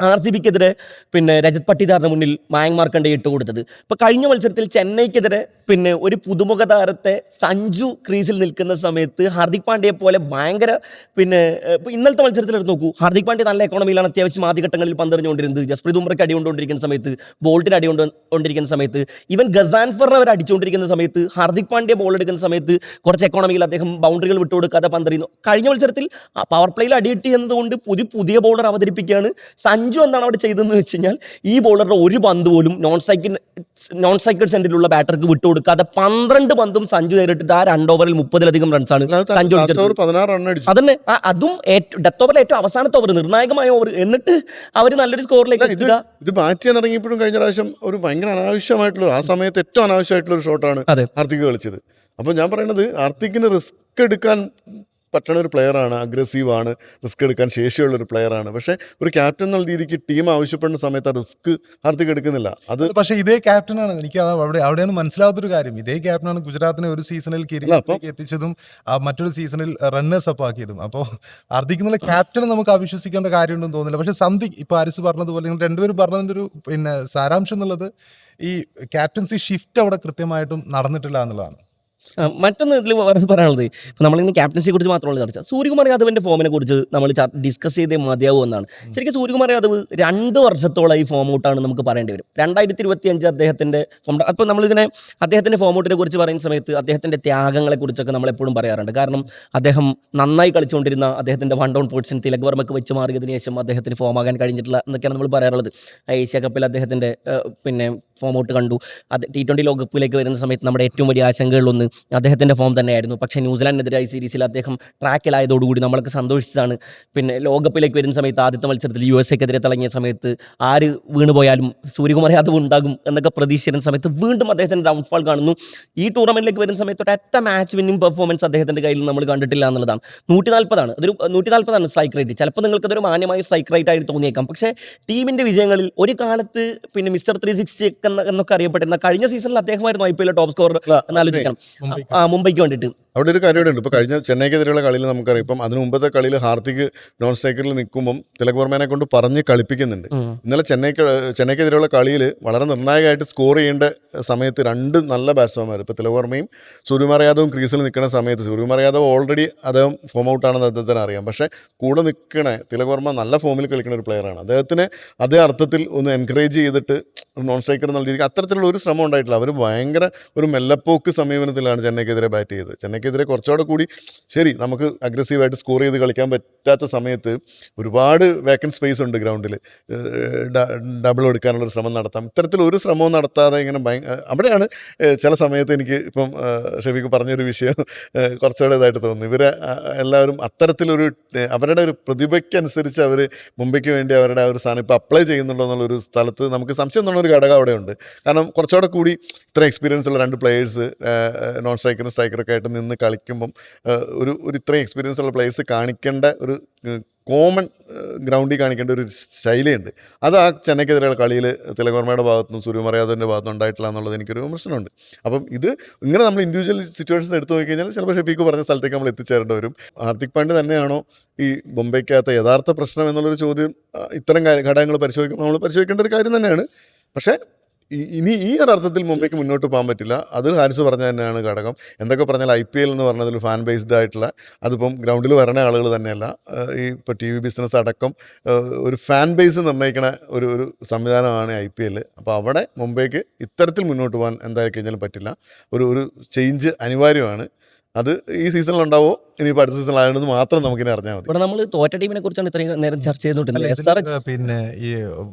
RCBക്കെതിരെ പിന്നെ രജത് പട്ടിദാറിന് മുന്നിൽ മായങ്ക് മാർക്കണ്ഡെ ഇട്ട് കൊടുത്തത്. ഇപ്പോൾ കഴിഞ്ഞ മത്സരത്തിൽ ചെന്നൈക്കെതിരെ പിന്നെ ഒരു പുതുമുഖ താരത്തെ സഞ്ജു ക്രീസിൽ നിൽക്കുന്ന സമയത്ത് ഹാർദിക് പാണ്ഡ്യയെ പോലെ ഭയങ്കര പിന്നെ ഇപ്പോൾ ഇന്നലത്തെ മത്സരത്തിൽ എടുത്ത് നോക്കൂ, ഹാർദിക് പാണ്ഡ്യ നല്ല എക്കോണമിയിലാണ് അത്യാവശ്യം ആദ്യഘട്ടങ്ങളിൽ പന്തെറിഞ്ഞുകൊണ്ടിരുന്നത്. ജസ്പ്രീത് ബുംറയ്ക്ക് അടികൊണ്ടുകൊണ്ടിരിക്കുന്ന സമയത്ത്, ബോൾട്ടിന് അടികൊണ്ടിരിക്കുന്ന സമയത്ത്, ഈവൻ ഗസാൻഫറിനെ അവർ അടിച്ചുകൊണ്ടിരിക്കുന്ന സമയത്ത് ഹാർദിക് പാണ്ഡ്യ ബോൾ എടുക്കുന്ന സമയത്ത് കുറച്ച് എക്കോണമിയിൽ അദ്ദേഹം ബൗണ്ടറികൾ വിട്ടുകൊടുക്കാതെ പന്തെറിയുന്നു. കഴിഞ്ഞ മത്സരത്തിൽ പവർ പ്ലേയിൽ അടിയിട്ടി എന്നതുകൊണ്ട് പുതിയ ബോളർ അവതരിപ്പിക്കുകയാണ്. സഞ്ജു എന്താണ് അവിടെ ചെയ്തതെന്ന് വെച്ച് കഴിഞ്ഞാൽ ഈ ബോളറുടെ ഒരു പന്ത് പോലും നോൺ സ്ട്രൈക്കർ സെന്ററിലുള്ള ബാറ്റർക്ക് വിട്ടുകൊടുക്കാതെ 12 പന്തും സഞ്ജു നേരിട്ടിട്ട് ആ 2 ഓവറിൽ 30-ലധികം റൺസാണ് സഞ്ജു അടിച്ചത്. അതന്നെ അതും ഡെത്ത് ഓവറിൽ ഏറ്റവും അവസാനത്തെ ഓവർ, നിർണായകമായ ഓവർ. എന്നിട്ട് അവർ നല്ലൊരു സ്കോറിലേക്ക് എത്തുക. ഇത് ബാറ്റ് ചെയ്യാൻ ഇറങ്ങിയപ്പോഴും കഴിഞ്ഞ പ്രാവശ്യം ഒരു ഭയങ്കര അനാവശ്യമായിട്ടുള്ള, ആ സമയത്ത് ഏറ്റവും അനാവശ്യമായിട്ടുള്ള ഒരു ഷോട്ടാണ് ഹാർദിക് കളിച്ചത്. അപ്പോൾ ഞാൻ പറയുന്നത് ഹാർദിക്കിന് റിസ്ക് എടുക്കാൻ പറ്റണ ഒരു പ്ലെയറാണ്, അഗ്രസീവാണ്, റിസ്ക് എടുക്കാൻ ശേഷിയുള്ളൊരു പ്ലെയറാണ്. പക്ഷേ ഒരു ക്യാപ്റ്റൻ എന്നുള്ള രീതിക്ക് ടീം ആവശ്യപ്പെടുന്ന സമയത്ത് ആ റിസ്ക് ഹാർദിക് എടുക്കുന്നില്ല. അത് പക്ഷേ ഇതേ ക്യാപ്റ്റനാണ്, എനിക്ക് അവിടെയാണ് മനസ്സിലാവാത്തൊരു കാര്യം, ഇതേ ക്യാപ്റ്റനാണ് ഗുജറാത്തിനെ ഒരു സീസണിൽ കിരീടത്തിലേക്ക് എത്തിച്ചതും മറ്റൊരു സീസണിൽ റണ്ണേഴ്സ് അപ്പ് ആക്കിയതും. അപ്പോൾ ഹാർദിക് എന്നുള്ള ക്യാപ്റ്റനെ നമുക്ക് അവിശ്വസിക്കേണ്ട കാര്യമുണ്ടെന്ന് തോന്നുന്നില്ല. പക്ഷേ സംതിങ് ഇപ്പോൾ ആരിസ് പറഞ്ഞതുപോലെ നിങ്ങൾ രണ്ടുപേരും പറഞ്ഞതിൻ്റെ ഒരു പിന്നെ സാരാംശം എന്നുള്ളത് ഈ ക്യാപ്റ്റൻസി ഷിഫ്റ്റ് അവിടെ കൃത്യമായിട്ടും നടന്നിട്ടില്ല എന്നുള്ളതാണ്. മറ്റൊന്ന് ഇതിൽ പറയാനുള്ളത്, ഇപ്പോൾ നമ്മളിങ്ങനെ ക്യാപ്റ്റൻസിയെ കുറിച്ച് മാത്രമല്ല ചർച്ച, സൂര്യകുമാർ യാദവിൻ്റെ ഫോമിനെ കുറിച്ച് നമ്മൾ ഡിസ്കസ് ചെയ്തേ മതിയാവും എന്നാണ്. ശരിക്കും സൂര്യകുമാർ യാദവ് 2 വർഷത്തോളം ഈ ഫോം ഔട്ടാണ് നമുക്ക് പറയേണ്ടി വരും. 2025 അദ്ദേഹത്തിൻ്റെ ഫോം. അപ്പോൾ നമ്മളിതിനെ അദ്ദേഹത്തിൻ്റെ ഫോം ഔട്ടിനെ കുറിച്ച് പറയുന്ന സമയത്ത് അദ്ദേഹത്തിൻ്റെ ത്യാഗങ്ങളെക്കുറിച്ചൊക്കെ നമ്മളെപ്പോഴും പറയാറുണ്ട്. കാരണം അദ്ദേഹം നന്നായി കളിച്ചുകൊണ്ടിരുന്ന അദ്ദേഹത്തിൻ്റെ 1 ഡൗൺ പൊസിഷൻ തിലക് വർമ്മക്ക് വെച്ച് മാറിയതിന് ശേഷം അദ്ദേഹത്തിന് ഫോം ആകാൻ കഴിഞ്ഞിട്ടില്ല എന്നൊക്കെയാണ് നമ്മൾ പറയാറുള്ളത്. ഏഷ്യ കപ്പിൽ അദ്ദേഹത്തിൻ്റെ പിന്നെ ഫോം ഔട്ട് കണ്ടു. T20 ലോകകപ്പിലേക്ക് വരുന്ന സമയത്ത് നമ്മുടെ ഏറ്റവും വലിയ ആശങ്കകളിലൊന്ന് അദ്ദേഹത്തിൻ്റെ ഫോം തന്നെയായിരുന്നു. പക്ഷേ ന്യൂസിലാൻഡിനെതിരായ സീരീസിൽ അദ്ദേഹം ട്രാക്കിലായതോടുകൂടി നമ്മളൊക്കെ സന്തോഷിച്ചതാണ്. പിന്നെ ലോകകപ്പിലേക്ക് വരുന്ന സമയത്ത് ആദ്യത്തെ മത്സരത്തിൽ USA-ക്കെതിരെ തിളങ്ങിയ സമയത്ത് ആര് വീണുപോയാലും സൂര്യകുമാർ യാദവ് ഉണ്ടാകും എന്നൊക്കെ പ്രതീക്ഷിച്ചിരുന്ന സമയത്ത് വീണ്ടും അദ്ദേഹത്തിൻ്റെ ഡൗൺഫാൾ കാണുന്നു. ഈ ടൂർണമെൻറ്റിലേക്ക് വരുന്ന സമയത്ത് ഒരൊറ്റ മാച്ച് വിന്നിംഗ് പെർഫോമൻസ് അദ്ദേഹത്തിൻ്റെ കയ്യിൽ നമ്മൾ കണ്ടിട്ടില്ല എന്നുള്ളതാണ്. 140 അതൊരു 140 സ്ട്രൈക്ക് റേറ്റ്. ചിലപ്പോൾ നിങ്ങൾക്കതൊരു മാന്യമായ സ്ട്രൈക്ക് റേറ്റ് ആയിട്ട് തോന്നിയേക്കാം. പക്ഷേ ടീമിൻ്റെ വിജയങ്ങളിൽ ഒരു കാലത്ത് പിന്നെ മിസ്റ്റർ 360 എന്നൊക്കെ അറിയപ്പെട്ടിരുന്ന കഴിഞ്ഞ സീസണിൽ അദ്ദേഹമായിരുന്നു IPL ടോപ്പ് സ്കോറർ എന്നാലോചിക്കണം മുംബൈക്ക് വേണ്ടിയിട്ട്. അവിടെ ഒരു കാര്യം ഉണ്ട്. ഇപ്പോൾ കഴിഞ്ഞ ചെന്നൈക്കെതിരെയുള്ള കളിയിൽ നമുക്കറിയാം, ഇപ്പം അതിന് മുമ്പത്തെ കളിയിൽ ഹാർദിക് നോൺ സ്ട്രൈക്കറിൽ നിൽക്കുമ്പം തിലക് വർമ്മേനെ കൊണ്ട് പറഞ്ഞ് കളിപ്പിക്കുന്നുണ്ട്. ഇന്നലെ ചെന്നൈക്കെതിരെയുള്ള കളിയിൽ വളരെ നിർണായകമായിട്ട് സ്കോർ ചെയ്യേണ്ട സമയത്ത് രണ്ട് നല്ല ബാറ്റ്സ്മാൻമാർ, ഇപ്പോൾ തിലക് വർമ്മയും സൂര്യകുമാർ യാദവും ക്രീസിൽ നിൽക്കുന്ന സമയത്ത്, സൂര്യകുമാർ യാദവ് ഓൾറെഡി അദ്ദേഹം ഫോം ഔട്ടാണെന്ന് അദ്ദേഹത്തിന് അറിയാം, പക്ഷേ കൂടെ നിൽക്കണേ തിലക് വർമ്മ നല്ല ഫോമിൽ കളിക്കുന്ന ഒരു പ്ലെയറാണ്. അദ്ദേഹത്തിന് അതേ അർത്ഥത്തിൽ ഒന്ന് എൻകറേജ് ചെയ്തിട്ട് നോൺ സ്ട്രൈക്കർ എന്നുള്ള രീതിക്ക് അത്തരത്തിലുള്ള ഒരു ശ്രമം ഉണ്ടായിട്ടില്ല. അവർ ഭയങ്കര ഒരു മെല്ലപ്പോക്ക് സമീപനത്തിലാണ് ചെന്നൈക്കെതിരെ ബാറ്റ് ചെയ്തത്. ചെന്നൈക്കെതിരെ കുറച്ചുകൂടെ കൂടി ശരി നമുക്ക് അഗ്രസീവായിട്ട് സ്കോർ ചെയ്ത് കളിക്കാൻ പറ്റാത്ത സമയത്ത് ഒരുപാട് വേക്കൻറ്റ് സ്പേസ് ഉണ്ട് ഗ്രൗണ്ടിൽ, ഡബിൾ എടുക്കാനുള്ളൊരു ശ്രമം നടത്താം. ഇത്തരത്തിലൊരു ശ്രമവും നടത്താതെ ഇങ്ങനെ അവിടെയാണ് ചില സമയത്ത് എനിക്ക് ഇപ്പം ഷെഫീക്ക് പറഞ്ഞൊരു വിഷയം കുറച്ചുകൂടെ ഇതായിട്ട് തോന്നുന്നു. ഇവരെ എല്ലാവരും അത്തരത്തിലൊരു അവരുടെ ഒരു പ്രതിഭയ്ക്കനുസരിച്ച് അവർ മുംബൈക്ക് വേണ്ടി അവരുടെ ആ ഒരു സ്ഥാനം ഇപ്പോൾ അപ്ലൈ ചെയ്യുന്നുണ്ടോ എന്നുള്ളൊരു സ്ഥലത്ത് നമുക്ക് സംശയം എന്നുള്ളൊരു ഘടകം അവിടെ ഉണ്ട്. കാരണം കുറച്ചുകൂടെ കൂടി ഇത്ര എക്സ്പീരിയൻസ് ഉള്ള രണ്ട് പ്ലേയേഴ്സ് നോൺ സ്ട്രൈക്കറും സ്ട്രൈക്കറൊക്കെ ആയിട്ട് നിന്ന് കളിക്കുമ്പം ഒരു ഇത്രയും എക്സ്പീരിയൻസ് ഉള്ള പ്ലേയേഴ്സ് കാണിക്കേണ്ട ഒരു കോമൺ ഗ്രൗണ്ടിൽ കാണിക്കേണ്ട ഒരു ശൈലിയുണ്ട്. അത് ആ ചെന്നൈക്കെതിരെയുള്ള കളിയിൽ തിലക് വർമ്മയുടെ ഭാഗത്തുനിന്നും സൂര്യകുമാർ യാദവിൻ്റെ ഭാഗത്തുനിന്നും ഉണ്ടായിട്ടില്ല എന്നുള്ളത് എനിക്കൊരു വിമർശനമുണ്ട്. അപ്പം ഇത് ഇങ്ങനെ നമ്മൾ ഇൻഡിവിജ്വൽ സിറ്റുവേഷൻസ് എടുത്തു നോക്കിക്കഴിഞ്ഞാൽ ചിലപ്പോൾ ഷെഫീക്ക് പറഞ്ഞ സ്ഥലത്തേക്ക് നമ്മൾ എത്തിച്ചേരേണ്ടി വരും. ഹാർദിക് പാണ്ഡ്യ തന്നെയാണോ ഈ മുംബൈക്കകത്ത് യഥാർത്ഥ പ്രശ്നം എന്നുള്ളൊരു ചോദ്യം ഇത്തരം ഘടകങ്ങൾ പരിശോധിക്കുമ്പോൾ നമ്മൾ പരിശോധിക്കേണ്ട ഒരു കാര്യം തന്നെയാണ്. പക്ഷേ ഇനി ഈ ഒരർത്ഥത്തിൽ മുംബൈക്ക് മുന്നോട്ട് പോകാൻ പറ്റില്ല. അത് ഹാരിസ് പറഞ്ഞ തന്നെയാണ് ഘടകം. എന്തൊക്കെ പറഞ്ഞാൽ IPL എന്ന് പറഞ്ഞതിൽ ഫാൻ ബേസ്ഡ് ആയിട്ടുള്ള, അതിപ്പം ഗ്രൗണ്ടിൽ വരണ ആളുകൾ തന്നെയല്ല, ഈ ഇപ്പോൾ TV ബിസിനസ് അടക്കം ഒരു ഫാൻ ബേസ് നിർണ്ണയിക്കുന്ന ഒരു സംവിധാനമാണ് IPL. അപ്പോൾ അവിടെ മുംബൈക്ക് ഇത്തരത്തിൽ മുന്നോട്ട് പോകാൻ എന്തായി കഴിഞ്ഞാലും പറ്റില്ല. ഒരു ചേഞ്ച് അനിവാര്യമാണ്. അത് ഈ സീസണിൽ ഉണ്ടാവോ ഇനിയിപ്പോൾ അടുത്ത സീസണിൽ ആയതുകൊണ്ട് മാത്രം നമുക്കിനി അറിഞ്ഞാൽ മതി. ഇവിടെ നമ്മൾ തോറ്റ ടീമിനെ കുറിച്ചാണ് ഇത്രയും നേരം ചർച്ച ചെയ്തുകൊണ്ടിരുന്നത്. പിന്നെ ഈ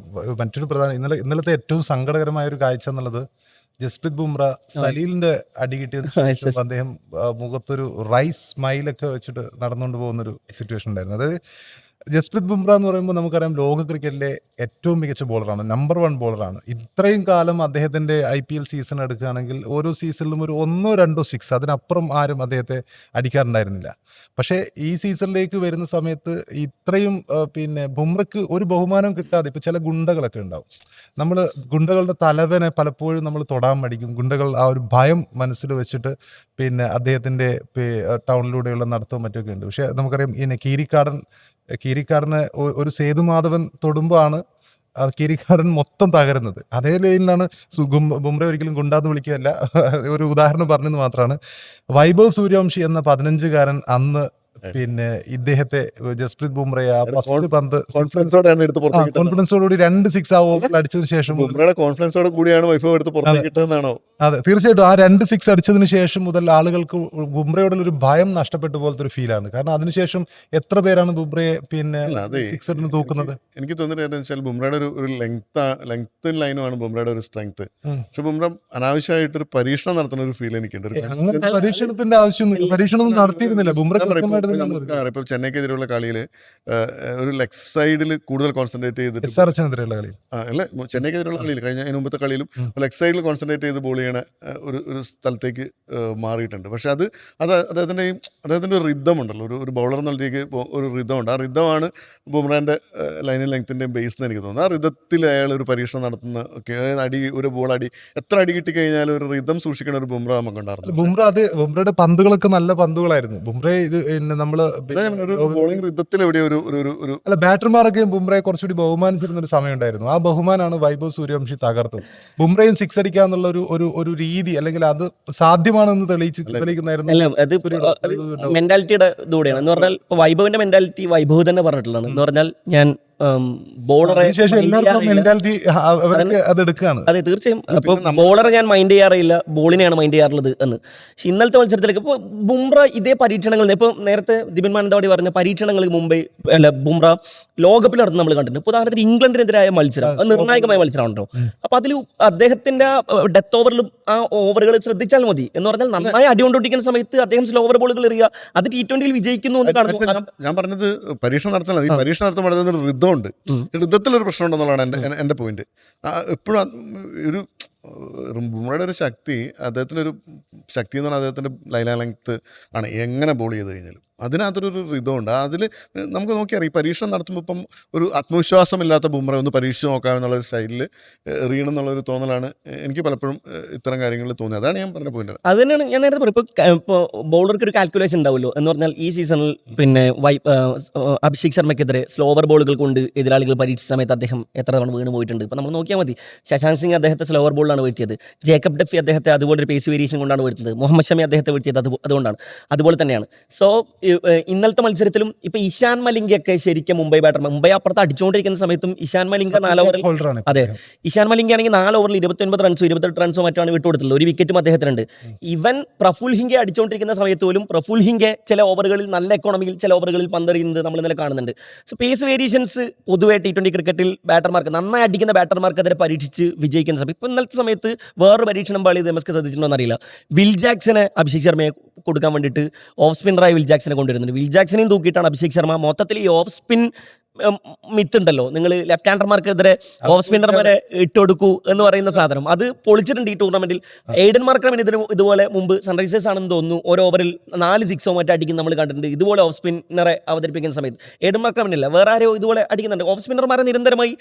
മറ്റൊരു പ്രധാന ഇന്നലത്തെ ഏറ്റവും സങ്കടകരമായ ഒരു കാഴ്ച എന്നുള്ളത് ജസ്പ്രീത് ബുംറ സലീലിന്റെ അടി കിട്ടിയതിന് അദ്ദേഹം മുഖത്തൊരു റൈസ് സ്മൈലൊക്കെ വെച്ചിട്ട് നടന്നുകൊണ്ട് പോകുന്നൊരു സിറ്റുവേഷൻ ഉണ്ടായിരുന്നു. അതായത് ജസ്പ്രീത് ബുംറ എന്ന് പറയുമ്പോൾ നമുക്കറിയാം ലോക ക്രിക്കറ്റിലെ ഏറ്റവും മികച്ച ബോളറാണ്, നമ്പർ 1 ബോളറാണ്. ഇത്രയും കാലം അദ്ദേഹത്തിൻ്റെ IPL സീസൺ എടുക്കുകയാണെങ്കിൽ ഓരോ സീസണിലും ഒരു 1-2 സിക്സ്, അതിനപ്പുറം ആരും അദ്ദേഹത്തെ അടിക്കാറുണ്ടായിരുന്നില്ല. പക്ഷേ ഈ സീസണിലേക്ക് വരുന്ന സമയത്ത് ഇത്രയും പിന്നെ ബുംറയ്ക്ക് ഒരു ബഹുമാനം കിട്ടാതെ ഇപ്പോൾ ചില ഗുണ്ടകളൊക്കെ ഉണ്ടാവും. നമ്മൾ ഗുണ്ടകളുടെ തലവനെ പലപ്പോഴും നമ്മൾ തൊടാൻ മടിക്കും. ഗുണ്ടകൾ ആ ഒരു ഭയം മനസ്സിൽ വെച്ചിട്ട് പിന്നെ അദ്ദേഹത്തിൻ്റെ ടൗണിലൂടെയുള്ള നടത്തവും മറ്റൊക്കെ ഉണ്ട്. പക്ഷേ നമുക്കറിയാം ഈ കീരിക്കാടനെ ഒരു സേതുമാധവൻ തൊടുമ്പോഴാണ് കീരിക്കാടൻ മൊത്തം തകരുന്നത്. അതേ ലൈനിലാണ് ബുംറ ഒരിക്കലും ഗുണ്ടാന്ന് വിളിക്കുകയല്ല, ഒരു ഉദാഹരണം പറഞ്ഞെന്ന് മാത്രമാണ്. വൈഭവ് സൂര്യവംശി എന്ന 15-കാരൻ അന്ന് പിന്നെ ഇദ്ദേഹത്തെ ജസ്പ്രീത് ബുംറയെ ഫസ്റ്റ് പന്ത് കോൺഫിഡൻസോടുകൂടി 2 സിക്സ് ആ ഓവറിൽ അടിച്ചതിന് ശേഷം കോൺഫിഡൻസോടെ കൂടിയാണ് വൈഭവ് എടുത്ത് പുറത്തേക്ക് കിട്ടുന്നതാണോ? അതെ, തീർച്ചയായിട്ടും ആ 2 സിക്സ് അടിച്ചതിന് ശേഷം മുതൽ ആളുകൾക്ക് ബുംറയോടുള്ള ഒരു ഭയം നഷ്ടപ്പെട്ട പോലത്തെ ഒരു ഫീലാണ്. കാരണം അതിനുശേഷം എത്ര പേരാണ് ബുംറയെ പിന്നെ സിക്സ് ഇട്ട് തൂക്കുന്നത്? എനിക്ക് തോന്നുന്നത് വെച്ചാൽ ബുംറയുടെ ഒരു ലെങ്ത് ലൈനുമാണ് ബുംറയുടെ ഒരു സ്ട്രെങ്ത്. പക്ഷെ ബുംറ അനാവശ്യമായിട്ടൊരു പരീക്ഷണം നടത്തുന്ന ഒരു ഫീൽ എനിക്കുണ്ട്. അങ്ങനെ പരീക്ഷണത്തിന്റെ ആവശ്യമൊന്നും പരീക്ഷണം നടത്തിയിരുന്നില്ല ബുംറ. ഇപ്പൊ ചെന്നൈക്കെതിരെയുള്ള കളിയിൽ ഒരു ലെഗ് സൈഡിൽ കൂടുതൽ കോൺസെൻട്രേറ്റ് ചെയ്തിട്ട് അല്ല, ചെന്നൈക്കെതിരെയുള്ള കളിയിൽ കഴിഞ്ഞ മുമ്പത്തെ കളിയിലും ലെഗ് സൈഡിൽ കോൺസെൻട്രേറ്റ് ചെയ്ത് ബോൾ ചെയ്യണ ഒരു സ്ഥലത്തേക്ക് മാറിയിട്ടുണ്ട്. പക്ഷെ അത് അദ്ദേഹത്തിൻ്റെ ഒരു റിതം ഉണ്ടല്ലോ, ഒരു ബൗളർ എന്നുള്ള രീതിക്ക് ഒരു റിതം ഉണ്ട്. ആ റിതമാണ് ബുംറേൻ്റെ ലൈനും ലെങ്ത്തിൻ്റെയും ബേസ് എന്ന് എനിക്ക് തോന്നുന്നു. ആ റിതത്തിൽ അയാൾ ഒരു പരീക്ഷണം നടത്തുന്ന ഒരു ബോൾ എത്ര അടി കിട്ടിക്കഴിഞ്ഞാലും ഒരു റിതം സൂക്ഷിക്കുന്ന ഒരു ബുംറ നമുക്കുണ്ടായിരുന്നു. ബുംറയുടെ പന്തുകളൊക്കെ നല്ല പന്തുകളായിരുന്നു. ബുംറ ഇത് നമ്മള് അല്ല, ബാറ്റർമാരൊക്കെ ബുംറയെ കുറച്ചുകൂടി ബഹുമാനിച്ചിരുന്ന ഒരു സമയം ഉണ്ടായിരുന്നു. ആ ബഹുമാനാണ് വൈഭവ് സൂര്യവംശി തകർത്തത്. ബുംറയും സിക്സ് അടിക്കാന്നുള്ള ഒരു രീതി, അല്ലെങ്കിൽ അത് സാധ്യമാണെന്ന് തെളിയിക്കുന്നതായിരുന്നു. മെന്റാലിറ്റിയുടെ ഇതൂടെയാണ് എന്ന് പറഞ്ഞാൽ വൈഭവിന്റെ മെന്റാലിറ്റി വൈഭവ് തന്നെ പറഞ്ഞിട്ടുള്ളതാണ്. എന്ന് പറഞ്ഞാൽ ഞാൻ ബോളറെ അതെ തീർച്ചയായും. അപ്പോൾ ബോളറെ ഞാൻ മൈൻഡ് ചെയ്യാറില്ല, ബോളിനെയാണ് മൈൻഡ് ചെയ്യാറുള്ളത് എന്ന്. പക്ഷെ ഇന്നലത്തെ മത്സരത്തിലേക്ക് ഇപ്പോൾ ബുംറ ഇതേ പരീക്ഷണങ്ങൾ, ഇപ്പോൾ നേരത്തെ ദിപിൻ മാനന്തവാടി പറഞ്ഞ പരീക്ഷണങ്ങൾ ബുംറ ലോകകപ്പിൽ നടത്തുന്ന നമ്മൾ കണ്ടിട്ടുണ്ട്. ഇപ്പോൾ ഉദാഹരണത്തിന് ഇംഗ്ലണ്ടിനെതിരായ മത്സരം, അത് നിർണായകമായ മത്സരമാണല്ലോ. അപ്പോൾ അതിൽ അദ്ദേഹത്തിന്റെ ഡെത്ത് ഓവറിലും ആ ഓവറുകൾ ശ്രദ്ധിച്ചാൽ മതി. എന്ന് പറഞ്ഞാൽ നന്നായി അടികൊണ്ടിരിക്കുന്ന സമയത്ത് അദ്ദേഹം സ്ലോ ഓവർ ബോളുകൾ എറിയുക, അത് T20 വിജയിക്കുന്നു എന്ന് കാണുന്നു. ഞാൻ പറഞ്ഞത് പരീക്ഷണം നടത്തുന്നത്, ഈ പരീക്ഷണം നടത്തുമ്പോൾ ഋതമുണ്ട്, ഋതത്തിലൊരു പ്രശ്നം ഉണ്ടെന്നുള്ളതാണ് എൻ്റെ പോയിന്റ്. എപ്പോഴും ബുംറയുടെ ഒരു ശക്തി, അദ്ദേഹത്തിൻ്റെ ഒരു ശക്തി എന്ന് പറഞ്ഞാൽ അദ്ദേഹത്തിൻ്റെ ലൈൻ ലെങ്ത് ആണ്. എങ്ങനെ ബോൾ ചെയ്ത് കഴിഞ്ഞാലും അതിനകത്തൊരു റിതമുണ്ട്. അതിൽ നമുക്ക് നോക്കിയാൽ ഈ പരീക്ഷണം നടത്തുമ്പോൾ ഇപ്പം ഒരു ആത്മവിശ്വാസമില്ലാത്ത ബുംറ ഒന്ന് പരീക്ഷിച്ച് നോക്കാമെന്നുള്ള സ്റ്റൈലിൽ എറിയണമെന്നുള്ളൊരു തോന്നലാണ് എനിക്ക് പലപ്പോഴും ഇത്തരം കാര്യങ്ങളിൽ തോന്നിയത്. അതാണ് ഞാൻ പറഞ്ഞ പോയിന്റ്. അത് തന്നെയാണ് ഞാൻ നേരത്തെ പറഞ്ഞു. ഇപ്പോൾ ബൗളർക്ക് ഒരു കാൽക്കുലേഷൻ ഉണ്ടാവുമല്ലോ എന്ന് പറഞ്ഞാൽ ഈ സീസണിൽ പിന്നെ അഭിഷേക് ശർമ്മയ്ക്കെതിരെ സ്ലോവർ ബോളുകൾ കൊണ്ട് എതിരാളികൾ പരീക്ഷിച്ച സമയത്ത് അദ്ദേഹം എത്ര തവണ വീണ് പോയിട്ടുണ്ട്. ഇപ്പോൾ നമ്മൾ നോക്കിയാൽ മതി. ശശാങ്ക് സിംഗ് അദ്ദേഹത്തെ സ്ലോവർ ബോളിലാണ് വീഴ്ത്തിയത്. ജേക്കബ് ഡെഫി അദ്ദേഹത്തെ അതുപോലെ ഒരു പേസ് വേരിയേഷൻ കൊണ്ടാണ് വീഴ്ത്തുന്നത്. മുഹമ്മദ് ഷമി അദ്ദേഹത്തെ വീഴ്ത്തിയത് അതുകൊണ്ടാണ്. അതുപോലെ തന്നെയാണ്. സോ ഇന്നലത്തെ മത്സരത്തിലും ഇപ്പോൾ ഇഷാൻ മലിംഗയൊക്കെ ശരിക്കും മുംബൈ അപ്പുറത്ത് അടിച്ചുകൊണ്ടിരിക്കുന്ന സമയത്തും ഇഷാൻ മലിംഗ 4 ഓവറിൽ ഹോൾഡറാണ്. അതെ, ഇഷാൻ മലിംഗ ആണെങ്കിൽ 4 ഓവറിൽ 29 റൺസോ 28 റൺസോ മറ്റാണ് വിട്ടുകൊടുത്തുള്ളത്. ഒരു വിക്കറ്റും അദ്ദേഹത്തിനുണ്ട്. ഇവൻ പ്രഫുൽ ഹിംഗെ അടിച്ചുകൊണ്ടിരിക്കുന്ന സമയത്ത് പോലും പ്രഫുൽ ഹിംഗെ ചില ഓവറുകളിൽ നല്ല എക്കോണമിയിൽ ചില ഓവറുകളിൽ പന്തെറിയുന്നത് നമ്മൾ ഇന്നലെ കാണുന്നുണ്ട്. സോ പേസ് വേരിയേഷൻസ് പൊതുവെ T20 ക്രിക്കറ്റിൽ ബാറ്റർമാർക്ക് നന്നായി അടിക്കുന്ന ബാറ്റർമാർക്കെതിരെ പരീക്ഷിച്ച് വിജയിക്കുന്ന സമയം. ഇപ്പോൾ ഇന്നലത്തെ സമയത്ത് വേറൊരു പരീക്ഷണം പാളി MSK ശ്രദ്ധിച്ചിട്ടുണ്ടോ എന്നറിയില്ല. വിൽ ജാക്സനെ അഭിഷേക് ശർമ്മയെ കൊടുക്കാൻ വേണ്ടിയിട്ട് ഓഫ് സ്പിന്നറായി വിൽ ജാക്സനെ കൊണ്ടുവരുന്നുണ്ട്. വിൽ ജാക്സനെയും തൂക്കിയിട്ടാണ് അഭിഷേക് ശർമ്മ മൊത്തത്തിൽ ഈ ഓഫ് സ്പിൻ മിത്ത് ഉണ്ടല്ലോ, നിങ്ങൾ ലെഫ്റ്റ് ഹാൻഡർമാർക്കെതിരെ ഓഫ് സ്പിന്നർമാരെ ഇട്ടുകൊടുക്കൂ എന്ന് പറയുന്ന സാധനം അത് പൊളിച്ചിട്ടുണ്ട് ഈ ടൂർണമെന്റിൽ. എയ്ഡൻ മാർക്രമിന് ഇതുപോലെ മുമ്പ് സൺറൈസേഴ്സ് ആണെന്ന് തോന്നുന്നു ഓരോ ഓവറിൽ 4 സിക്സോ മറ്റോ അടിക്കുന്ന നമ്മൾ കണ്ടിട്ടുണ്ട്. ഇതുപോലെ ഓഫ് സ്പിന്നറെ അവതരിപ്പിക്കുന്ന സമയത്ത് എയ്ഡൻ മാർക്രമിനില്ല, വേറെ ആരോ ഇതുപോലെ അടിക്കുന്നുണ്ട്. ഓഫ് സ്പിന്നർമാരെ നിരന്തരമായി